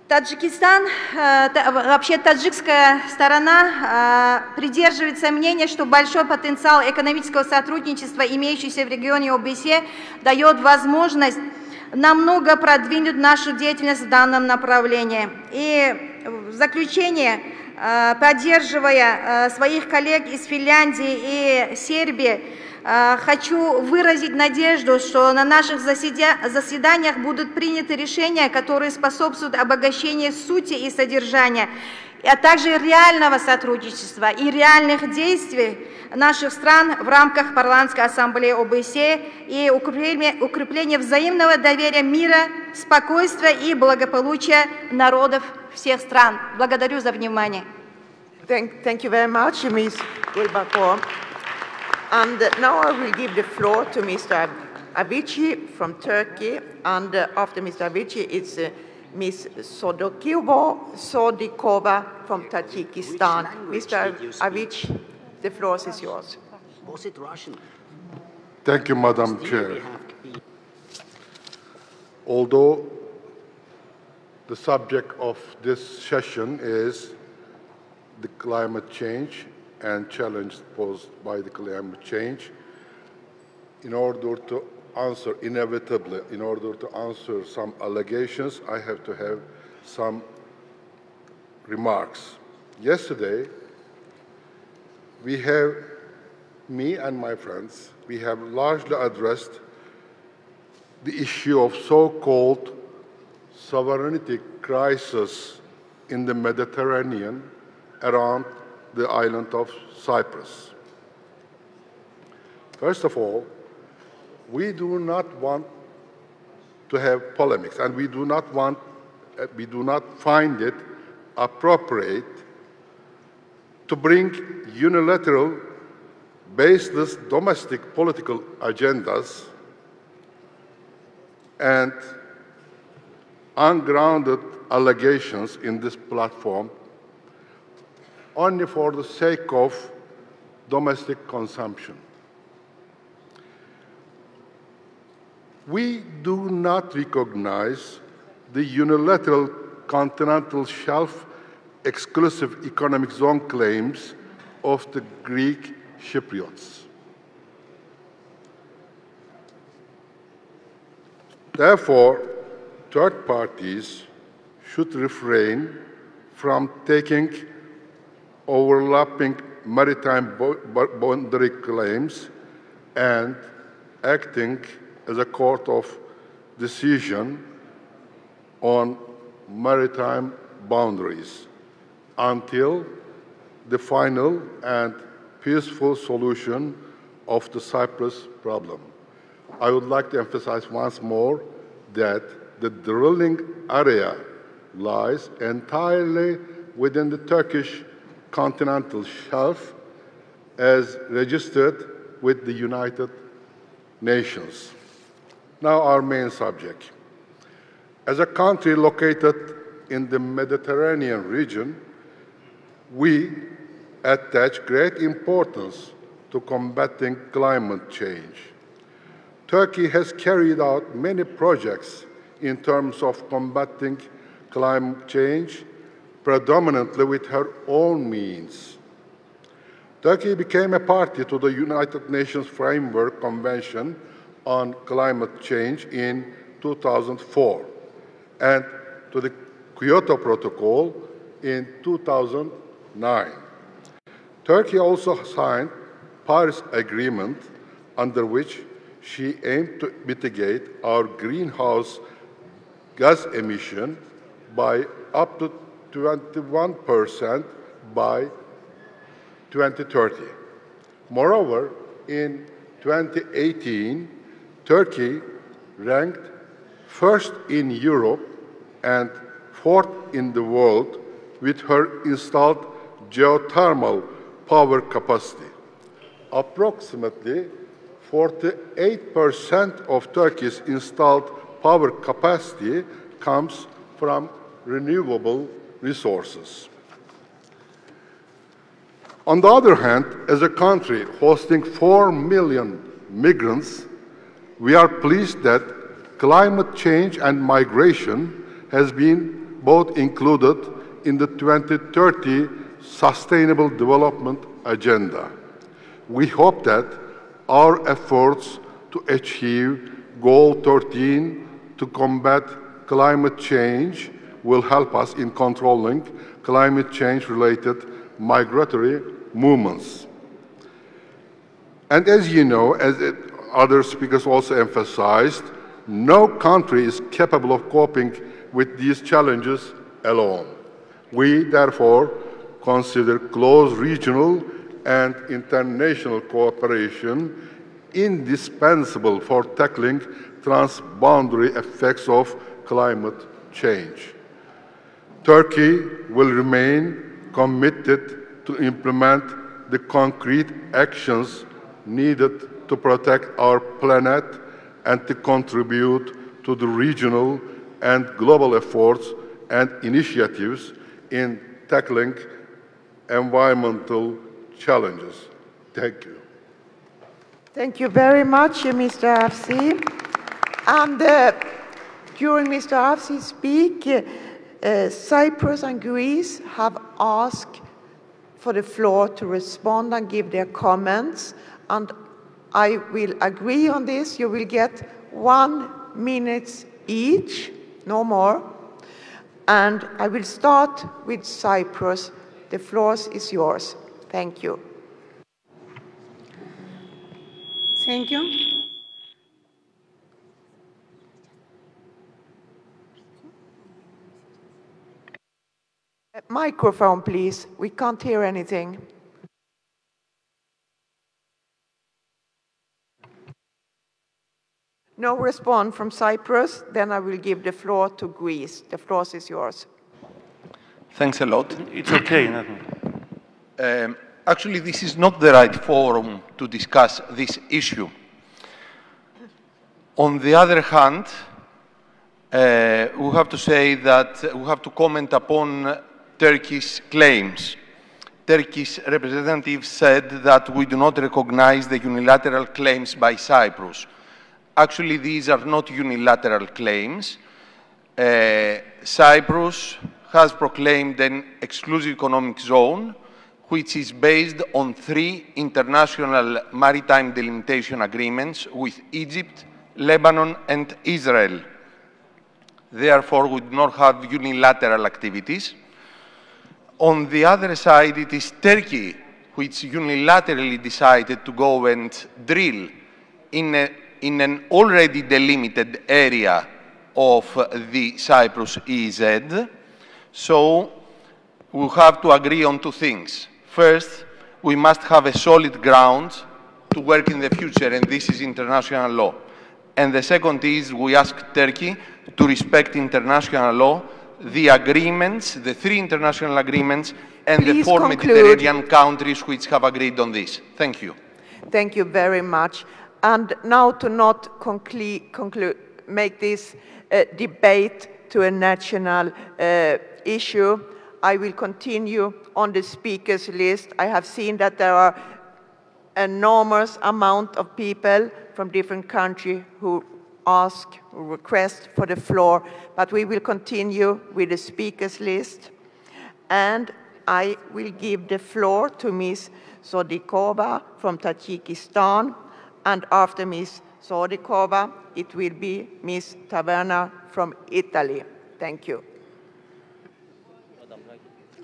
R: Таджикистан, вообще таджикская сторона придерживается мнения, что большой потенциал экономического сотрудничества, имеющийся в регионе ОБСЕ, дает возможность намного продвинуть нашу деятельность в данном направлении. И в заключение, поддерживая своих коллег из Финляндии и Сербии, хочу выразить надежду, что на наших заседаниях будут приняты решения, которые способствуют обогащению сути и содержания, а также реального сотрудничества и реальных действий наших стран в рамках Парламентской ассамблеи ОБСЕ и укрепления взаимного доверия, мира, спокойствия и благополучия народов всех стран. Благодарю за внимание.
I: Thank you very much, Ms. Gulbakor. And now I will give the floor to Mr. Avicii from Turkey, and after Mr. Avicii, it's Ms. Sodikova from Tajikistan. Mr. Avicii, the floor is yours.
E: Was it Russian?
D: Thank you, Madam Chair. Although the subject of this session is the climate change and challenge posed by the climate change, in order to answer inevitably, in order to answer some allegations, I have to have some remarks. Yesterday, me and my friends, we have largely addressed the issue of so-called sovereignty crisis in the Mediterranean around
S: the island of Cyprus. First of all, we do not want to have polemics, and we do not find it appropriate to bring unilateral, baseless domestic political agendas and ungrounded allegations in this platform only for the sake of domestic consumption. We do not recognize the unilateral continental shelf exclusive economic zone claims of the Greek Cypriots. Therefore, third parties should refrain from taking overlapping maritime boundary claims and acting as a court of decision on maritime boundaries until the final and peaceful solution of the Cyprus problem. I would like to emphasize once more that the drilling area lies entirely within the Turkish continental shelf as registered with the United Nations. Now our main subject. As a country located in the Mediterranean region, we attach great importance to combating climate change. Turkey has carried out many projects in terms of combating climate change, predominantly with her own means. Turkey became a party to the United Nations Framework Convention on Climate Change in 2004 and to the Kyoto Protocol in 2009. Turkey also signed Paris Agreement, under which she aimed to mitigate our greenhouse gas emission by up to 21% by 2030. Moreover, in 2018, Turkey ranked first in Europe and fourth in the world with her installed geothermal power capacity. Approximately 48% of Turkey's installed power capacity comes from renewable resources. On the other hand, as a country hosting 4 million migrants, we are pleased that climate change and migration has been both included in the 2030 Sustainable Development Agenda. We hope that our efforts to achieve Goal 13 to combat climate change will help us in controlling climate change-related migratory movements. And as you know, as other speakers also emphasized, no country is capable of coping with these challenges alone. We, therefore, consider close regional and international cooperation indispensable for tackling transboundary effects of climate change. Turkey will remain committed to implement the concrete actions needed to protect our planet and to contribute to the regional and global efforts and initiatives in tackling environmental challenges. Thank you.
I: Thank you very much, Mr. Afsi. And during Mr. Afsi's speech, Cyprus and Greece have asked for the floor to respond and give their comments. And I will agree on this. You will get 1 minute each, no more. And I will start with Cyprus. The floor is yours. Thank you.
T: Thank you.
I: Microphone, please. We can't hear anything. No response from Cyprus. Then I will give the floor to Greece. The floor is yours.
Q: Thanks a lot.
P: It's okay.
Q: Actually, this is not the right forum to discuss this issue. On the other hand, we have to say that we have to comment upon Turkey's claims. Turkey's representative said that we do not recognize the unilateral claims by Cyprus. Actually, these are not unilateral claims. Cyprus has proclaimed an exclusive economic zone, which is based on 3 international maritime delimitation agreements with Egypt, Lebanon, and Israel. Therefore, we do not have unilateral activities. On the other side, it is Turkey which unilaterally decided to go and drill in an already delimited area of the Cyprus EEZ. So we have to agree on 2 things. First, we must have a solid ground to work in the future, and this is international law. And the second is we ask Turkey to respect international law, the agreements, the 3 international agreements, and
I: Please
Q: the 4
I: conclude.
Q: Mediterranean countries which have agreed on this. Thank you.
I: Thank you very much. And now to not make this debate to a national issue, I will continue on the speakers list. I have seen that there are enormous amount of people from different countries who request for the floor, but we will continue with the speakers list. And I will give the floor to Ms. Sodikova from Tajikistan, and after Ms. Sodikova, it will be Ms. Taverna from Italy. Thank you.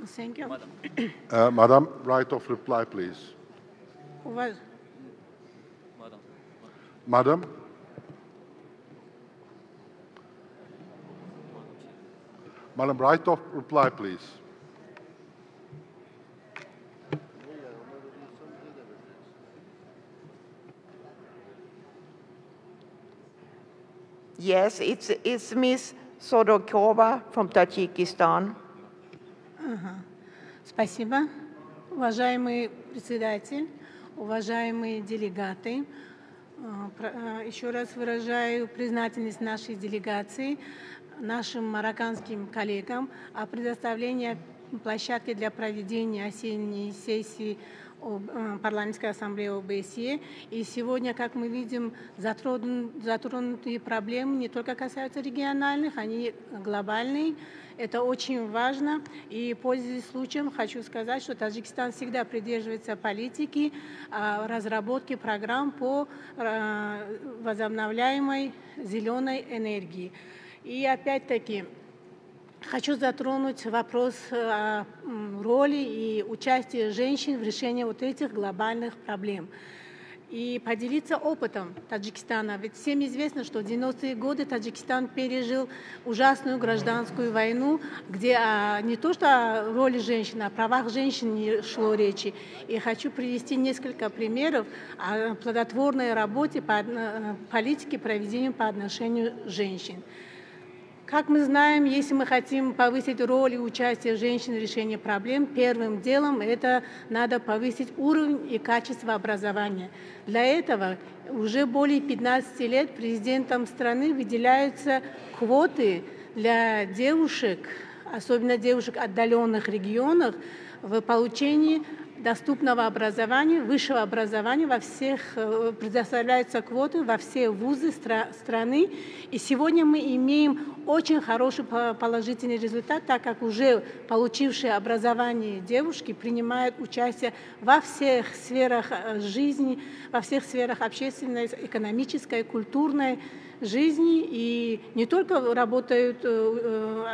T: Thank you.
S: Madam, right of reply, please. Madam? Madam, right of reply, please.
I: Yes, it's Ms. Sodokova from Tajikistan.
T: Спасибо. Уважаемый председатель, уважаемые делегаты, еще раз выражаю признательность нашей делегации, нашим марокканским коллегам о предоставлении площадки для проведения осенней сессии Парламентской ассамблеи ОБСЕ. И сегодня, как мы видим, затронутые проблемы не только касаются региональных, они глобальные. Это очень важно. И, пользуясь случаем, хочу сказать, что Таджикистан всегда придерживается политики разработки программ по возобновляемой зеленой энергии. И опять-таки хочу затронуть вопрос роли и участия женщин в решении вот этих глобальных проблем. И поделиться опытом Таджикистана. Ведь всем известно, что в 90-е годы Таджикистан пережил ужасную гражданскую войну, где не то что о роли женщин, о правах женщин не шло речи. И хочу привести несколько примеров о плодотворной работе по политике проведения по отношению к женщин. Как мы знаем, если мы хотим повысить роль и участие женщин в решении проблем, первым делом это надо повысить уровень и качество образования. Для этого уже более 15 лет президентом страны выделяются квоты для девушек, особенно девушек в отдаленных регионах, в получении доступного образования, высшего образования во всех, предоставляются квоты во все вузы страны. И сегодня мы имеем очень хороший положительный результат, так как уже получившие образование девушки принимают участие во всех сферах жизни, во всех сферах общественной, экономической, культурной жизни. И не только работают,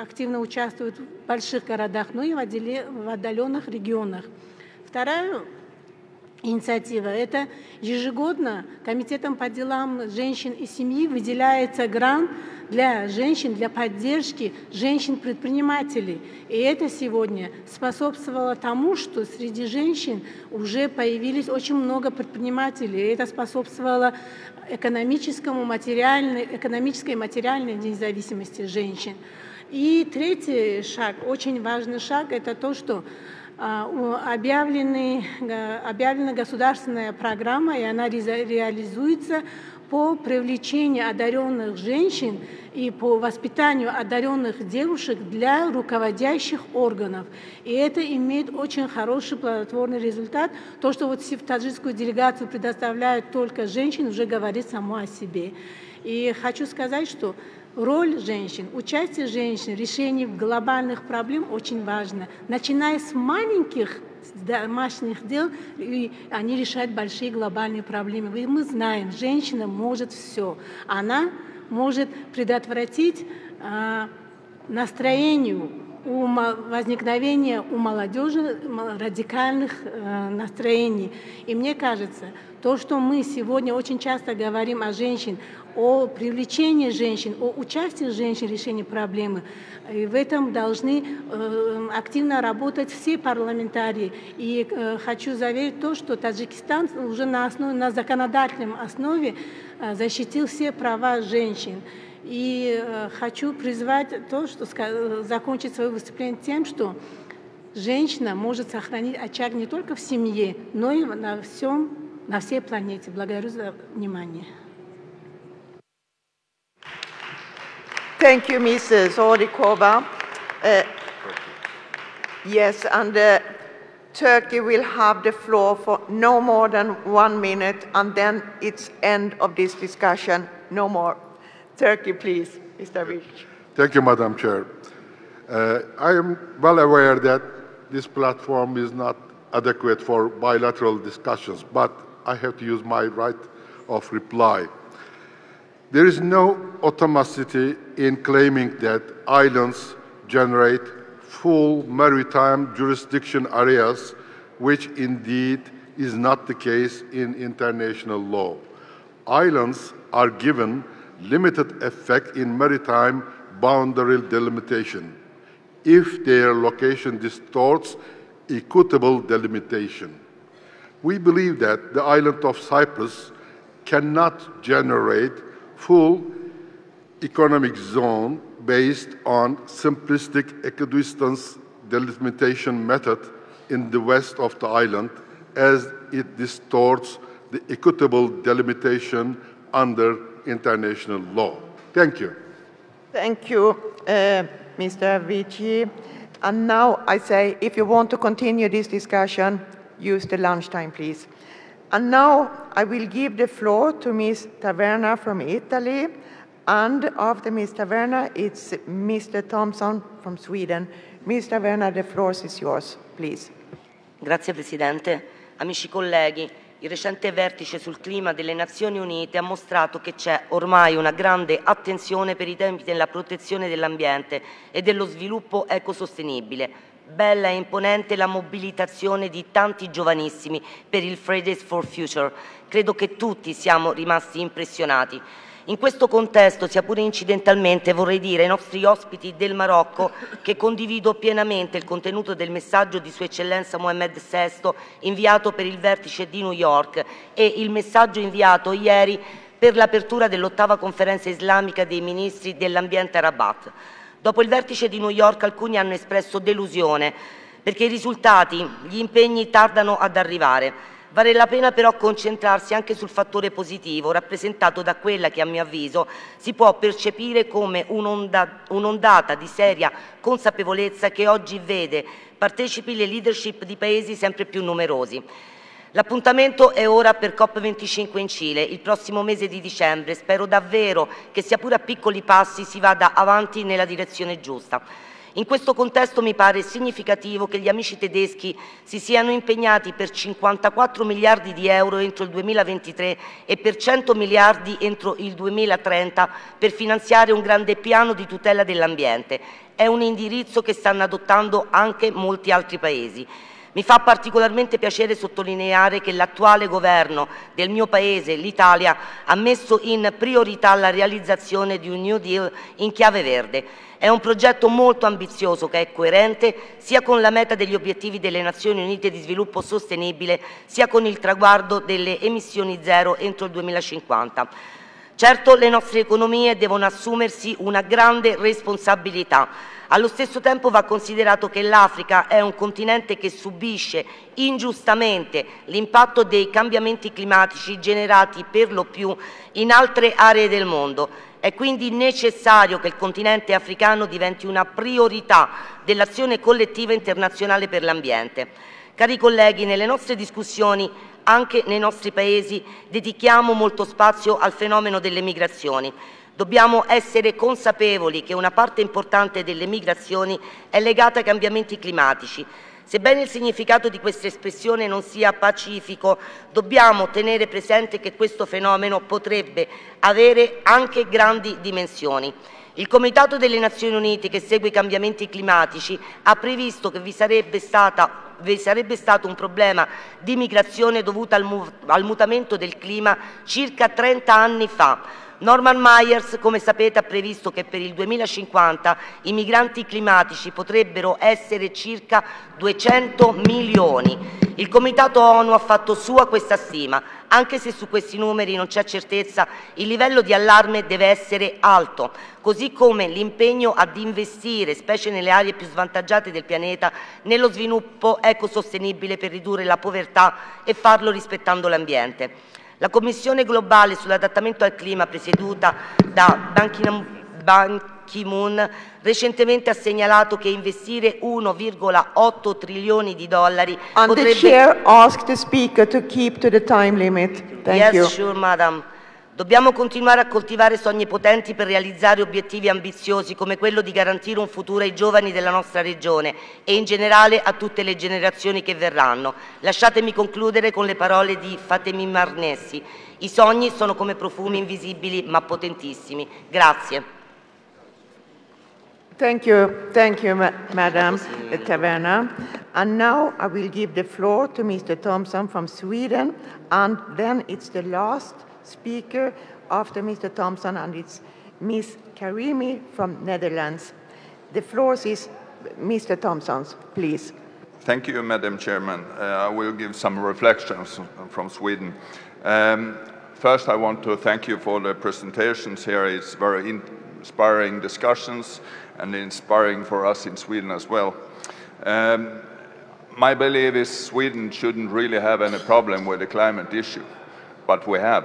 T: активно участвуют в больших городах, но и в отдаленных регионах. Второе, инициатива. Это ежегодно Комитетом по делам женщин и семьи выделяется грант для женщин, для поддержки женщин-предпринимателей. И это сегодня способствовало тому, что среди женщин уже появились очень много предпринимателей. И это способствовало экономической и материальной независимости женщин. И третий шаг, очень важный шаг, это то, что объявлена государственная программа, и она реализуется по привлечению одаренных женщин и по воспитанию одаренных девушек для руководящих органов. И это имеет очень хороший плодотворный результат. То, что вот в таджикскую делегацию предоставляют только женщин, уже говорит само о себе. И хочу сказать, что роль женщин, участие женщин в решении глобальных проблем очень важно. Начиная с маленьких домашних дел, и они решают большие глобальные проблемы. И мы знаем, женщина может все. Она может предотвратить возникновение у молодежи радикальных настроений. И мне кажется, то, что мы сегодня очень часто говорим о женщинах, о привлечении женщин, о участии женщин в решении проблемы, и в этом должны активно работать все парламентарии. И хочу заверить то, что Таджикистан уже на законодательном основе защитил все права женщин. И хочу призвать то, что закончить свое выступление тем, что женщина может сохранить очаг не только в семье, но и на всей планете. Благодарю за внимание.
I: Thank you, Mrs. Orikova. Yes, and Turkey will have the floor for no more than 1 minute, and then it's end of this discussion. No more. Turkey, please, Mr. Rich.
S: Thank you, Madam Chair. I am well aware that this platform is not adequate for bilateral discussions, but I have to use my right of reply. There is no automaticity in claiming that islands generate full maritime jurisdiction areas, which indeed is not the case in international law. Islands are given limited effect in maritime boundary delimitation if their location distorts equitable delimitation. We believe that the island of Cyprus cannot generate full economic zone based on simplistic equidistance delimitation method in the west of the island, as it distorts the equitable delimitation under international law. Thank you.
I: Thank you, Mr. Vici. And now I say, if you want to continue this discussion, use the lunchtime, please. And now I will give the floor to Ms. Taverna from Italy, and after Ms. Taverna, it's Mr. Thompson from Sweden. Ms. Taverna, the floor is yours, please.
U: Grazie Presidente. Amici colleghi, il recente vertice sul clima delle Nazioni Unite ha mostrato che c'è ormai una grande attenzione per i temi della protezione dell'ambiente e dello sviluppo ecosostenibile. Bella e imponente la mobilitazione di tanti giovanissimi per il Fridays for Future. Credo che tutti siamo rimasti impressionati. In questo contesto, sia pure incidentalmente, vorrei dire ai nostri ospiti del Marocco che condivido pienamente il contenuto del messaggio di Sua Eccellenza Mohammed VI inviato per il vertice di New York e il messaggio inviato ieri per l'apertura dell'8ª conferenza islamica dei ministri dell'ambiente a Rabat. Dopo il vertice di New York alcuni hanno espresso delusione perché i risultati, gli impegni tardano ad arrivare. Vale la pena però concentrarsi anche sul fattore positivo rappresentato da quella che a mio avviso si può percepire come un'ondata di seria consapevolezza che oggi vede partecipi le leadership di paesi sempre più numerosi. L'appuntamento è ora per COP25 in Cile, il prossimo mese di dicembre. Spero davvero che, sia pure a piccoli passi, si vada avanti nella direzione giusta. In questo contesto mi pare significativo che gli amici tedeschi si siano impegnati per 54 miliardi di euro entro il 2023 e per 100 miliardi entro il 2030 per finanziare un grande piano di tutela dell'ambiente. È un indirizzo che stanno adottando anche molti altri paesi. Mi fa particolarmente piacere sottolineare che l'attuale governo del mio Paese, l'Italia, ha messo in priorità la realizzazione di un New Deal in chiave verde. È un progetto molto ambizioso che è coerente sia con la meta degli obiettivi delle Nazioni Unite di sviluppo sostenibile, sia con il traguardo delle emissioni zero entro il 2050. Certo, le nostre economie devono assumersi una grande responsabilità. Allo stesso tempo va considerato che l'Africa è un continente che subisce ingiustamente l'impatto dei cambiamenti climatici generati per lo più in altre aree del mondo. È quindi necessario che il continente africano diventi una priorità dell'azione collettiva internazionale per l'ambiente. Cari colleghi, nelle nostre discussioni, anche nei nostri paesi, dedichiamo molto spazio al fenomeno delle migrazioni. Dobbiamo essere consapevoli che una parte importante delle migrazioni è legata ai cambiamenti climatici. Sebbene il significato di questa espressione non sia pacifico, dobbiamo tenere presente che questo fenomeno potrebbe avere anche grandi dimensioni. Il Comitato delle Nazioni Unite, che segue i cambiamenti climatici, ha previsto che vi sarebbe stato un problema di migrazione dovuto al mutamento del clima circa 30 anni fa. Norman Myers, come sapete, ha previsto che per il 2050 i migranti climatici potrebbero essere circa 200 milioni. Il Comitato ONU ha fatto sua questa stima. Anche se su questi numeri non c'è certezza, il livello di allarme deve essere alto, così come l'impegno ad investire, specie nelle aree più svantaggiate del pianeta, nello sviluppo ecosostenibile per ridurre la povertà e farlo rispettando l'ambiente. La Commissione globale sull'adattamento al clima, presieduta da Ban Ki-moon, recentemente ha segnalato che investire 1,8 trilioni di dollari potrebbe...
I: The chair asked the speaker to keep to the time limit. Thank you.
U: Yes, sure, madam. Dobbiamo continuare a coltivare sogni potenti per realizzare obiettivi ambiziosi come quello di garantire un futuro ai giovani della nostra regione e in generale a tutte le generazioni che verranno. Lasciatemi concludere con le parole di Fatemi Marnessi. I sogni sono come profumi invisibili ma potentissimi. Grazie.
I: Thank you, Madam Taverna. And now I will give the floor to Mr. Thompson from Sweden, and then it's the last speaker after Mr. Thompson, and it's Ms. Karimi from Netherlands. The floor is Mr. Thompson's, please.
A: Thank you, Madam Chairman. I will give some reflections from Sweden. First, I want to thank you for the presentations here. It's very inspiring discussions and inspiring for us in Sweden as well. My belief is Sweden shouldn't really have any problem with the climate issue, but we have.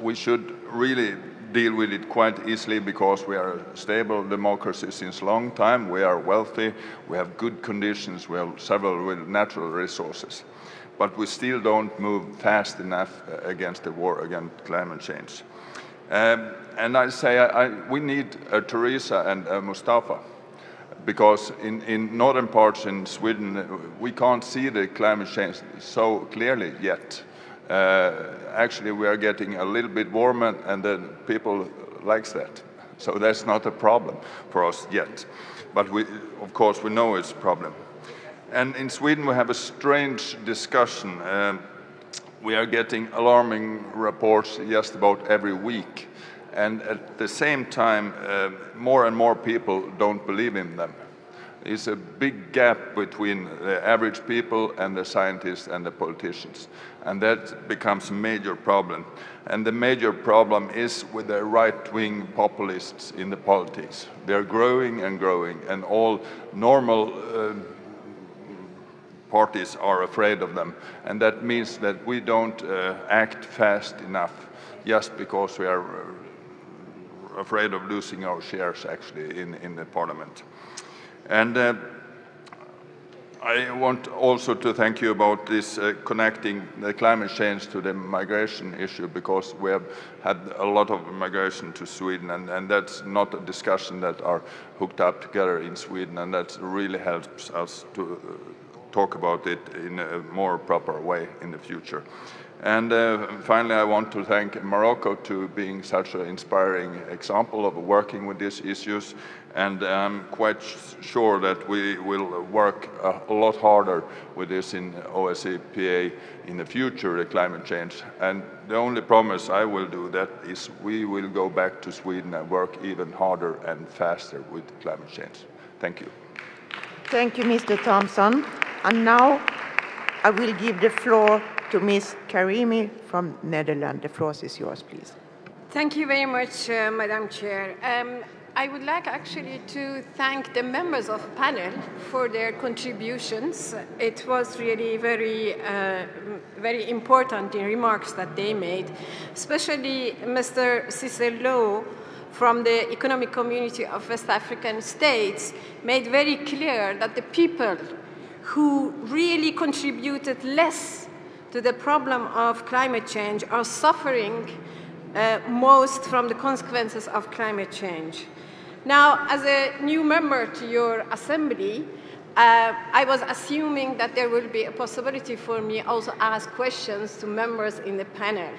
A: We should really deal with it quite easily because we are a stable democracy since a long time, we are wealthy, we have good conditions, we have several natural resources. But we still don't move fast enough against the war against climate change. And I say we need Teresa and Mustafa, because in northern parts in Sweden we can't see the climate change so clearly yet. Actually, we are getting a little bit warmer, and then people likes that. So that's not a problem for us yet. But of course, we know it's a problem. And in Sweden, we have a strange discussion. We are getting alarming reports just about every week. And at the same time, more and more people don't believe in them. There's a big gap between the average people and the scientists and the politicians. And that becomes a major problem. And the major problem is with the right-wing populists in the politics. They're growing and growing, and all normal parties are afraid of them. And that means that we don't act fast enough just because we are afraid of losing our shares actually in the parliament. And I want also to thank you about this connecting the climate change to the migration issue, because we have had a lot of migration to Sweden, and that's not a discussion that are hooked up together in Sweden, and that really helps us to talk about it in a more proper way in the future. And finally, I want to thank Morocco to being such an inspiring example of working with these issues. And I'm quite sure that we will work a lot harder with this in OSCE in the future, the climate change. And the only promise I will do that is we will go back to Sweden and work even harder and faster with climate change. Thank you.
I: Thank you, Mr. Thompson. And now I will give the floor to Ms. Karimi from Netherlands. The floor is yours, please.
C: Thank you very much, Madam Chair. I would like actually to thank the members of the panel for their contributions. It was really very important, the remarks that they made, especially Mr. Cicelo from the Economic Community of West African States made very clear that the people who really contributed less to the problem of climate change are suffering most from the consequences of climate change. Now, as a new member to your assembly, I was assuming that there will be a possibility for me also ask questions to members in the panel.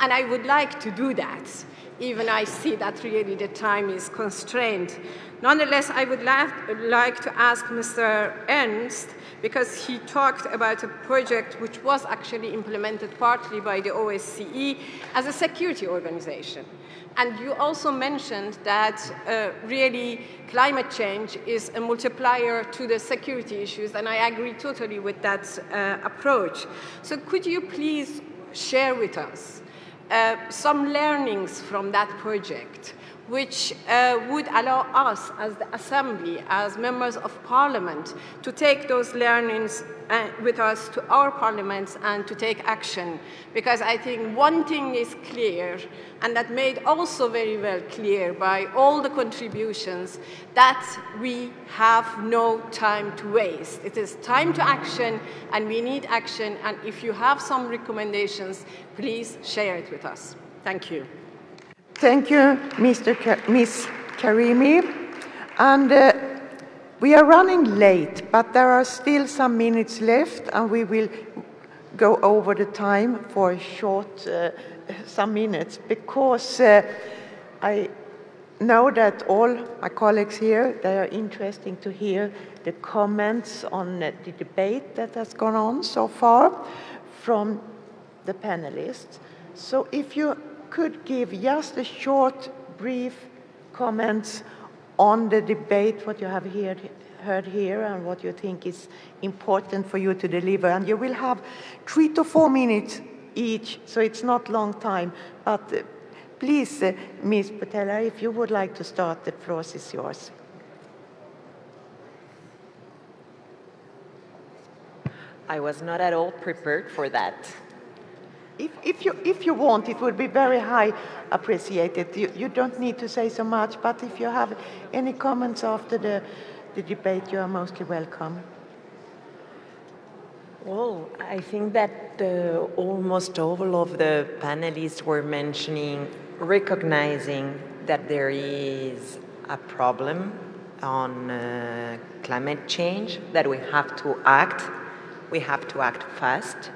C: And I would like to do that, even I see that really the time is constrained. Nonetheless, I would like to ask Mr. Ernst, because he talked about a project which was actually implemented partly by the OSCE as a security organization. And you also mentioned that really climate change is a multiplier to the security issues, and I agree totally with that approach. So could you please share with us some learnings from that project, which would allow us as the Assembly, as members of Parliament, to take those learnings with us to our parliaments and to take action. Because I think one thing is clear, and that made also very well clear by all the contributions, that we have no time to waste. It is time to action, and we need action, and if you have some recommendations, please share it with us. Thank you.
I: Thank you, Ms. Karimi. And we are running late, but there are still some minutes left, and we will go over the time for a short, some minutes, because I know that all my colleagues here, they are interested to hear the comments on the debate that has gone on so far from the panelists. So if you could give just a short, brief comments on the debate, what you have heard here and what you think is important for you to deliver. And you will have 3 to 4 minutes each, so it's not long time. But please, Ms. Patella, if you would like to start, the floor is yours.
V: I was not at all prepared for that.
I: If you want, it would be very high appreciated. You don't need to say so much, but if you have any comments after the debate, you are mostly welcome.
V: Well, I think that almost all of the panelists were recognizing that there is a problem on climate change, that we have to act. We have to act fast.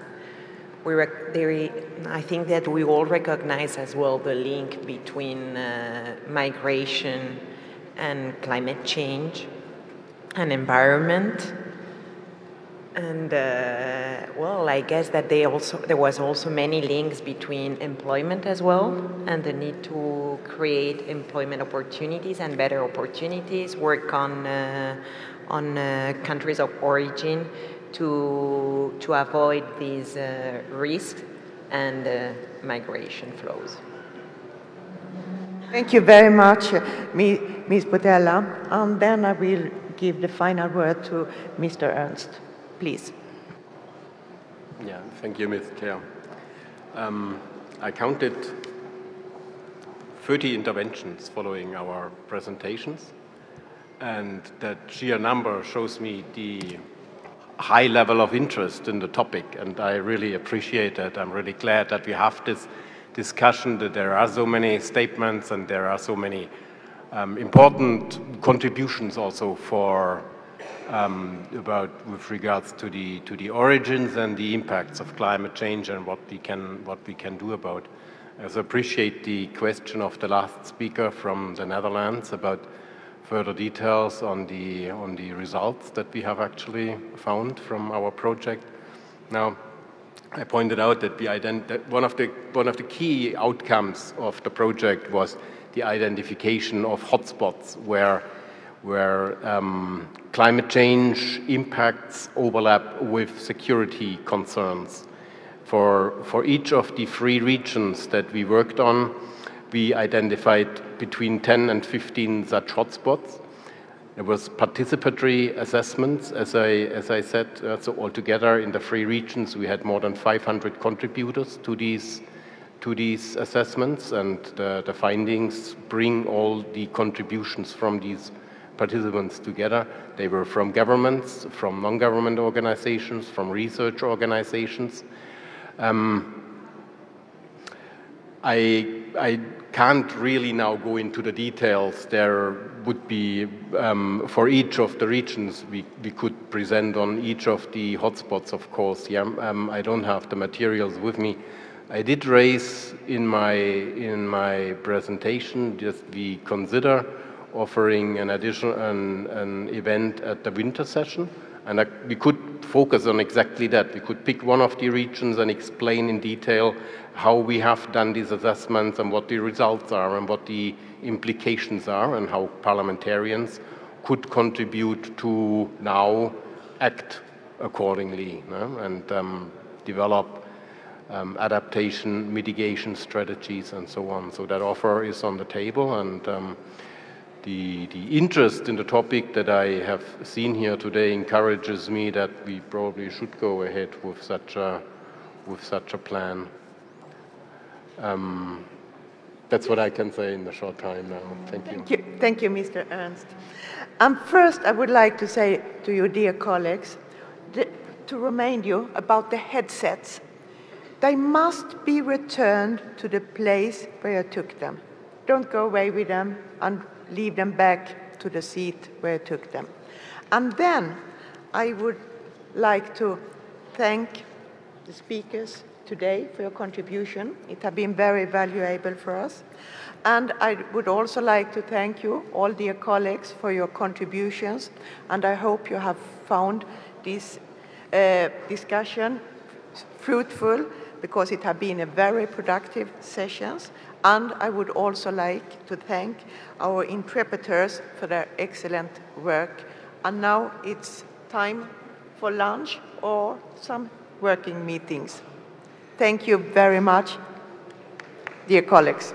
V: I think that we all recognize as well the link between migration and climate change and environment. And well, I guess that there was also many links between employment as well, and the need to create employment opportunities and better opportunities, work on countries of origin to avoid these risks and migration flows.
I: Thank you very much, Ms. Botella. And then I will give the final word to Mr. Ernst. Please.
W: Yeah, thank you, Ms. Chair. I counted 30 interventions following our presentations, and that sheer number shows me the high level of interest in the topic, and I really appreciate that. I'm really glad that we have this discussion, that there are so many statements and there are so many important contributions also for with regards to the origins and the impacts of climate change and what we can do about. I also appreciate the question of the last speaker from the Netherlands about further details on the results that we have actually found from our project. Now, I pointed out that one of the key outcomes of the project was the identification of hotspots where climate change impacts overlap with security concerns. For each of the 3 regions that we worked on, we identified between 10 and 15 such hotspots. There was participatory assessments, as I said. So altogether in the 3 regions, we had more than 500 contributors to these assessments, and the findings bring all the contributions from these participants together. They were from governments, from non-government organizations, from research organizations. I can't really now go into the details. There would be, for each of the regions, we could present on each of the hotspots, of course. Yeah, I don't have the materials with me. I did raise in my presentation just we consider offering an additional an event at the winter session, and we could focus on exactly that. We could pick one of the regions and explain in detail how we have done these assessments and what the results are and what the implications are, and how parliamentarians could contribute to now act accordingly, and develop adaptation, mitigation strategies, and so on. So that offer is on the table, and the interest in the topic that I have seen here today encourages me that we probably should go ahead with such a plan. That's what I can say in the short time now. Thank you.
I: Thank you, Mr. Ernst. First, I would like to say to you, dear colleagues, to remind you about the headsets. They must be returned to the place where you took them. Don't go away with them and leave them back to the seat where you took them. And then I would like to thank the speakers today for your contribution. It has been very valuable for us. And I would also like to thank you, all dear colleagues, for your contributions. And I hope you have found this discussion fruitful, because it has been a very productive session. And I would also like to thank our interpreters for their excellent work. And now it's time for lunch or some working meetings. Thank you very much, dear colleagues.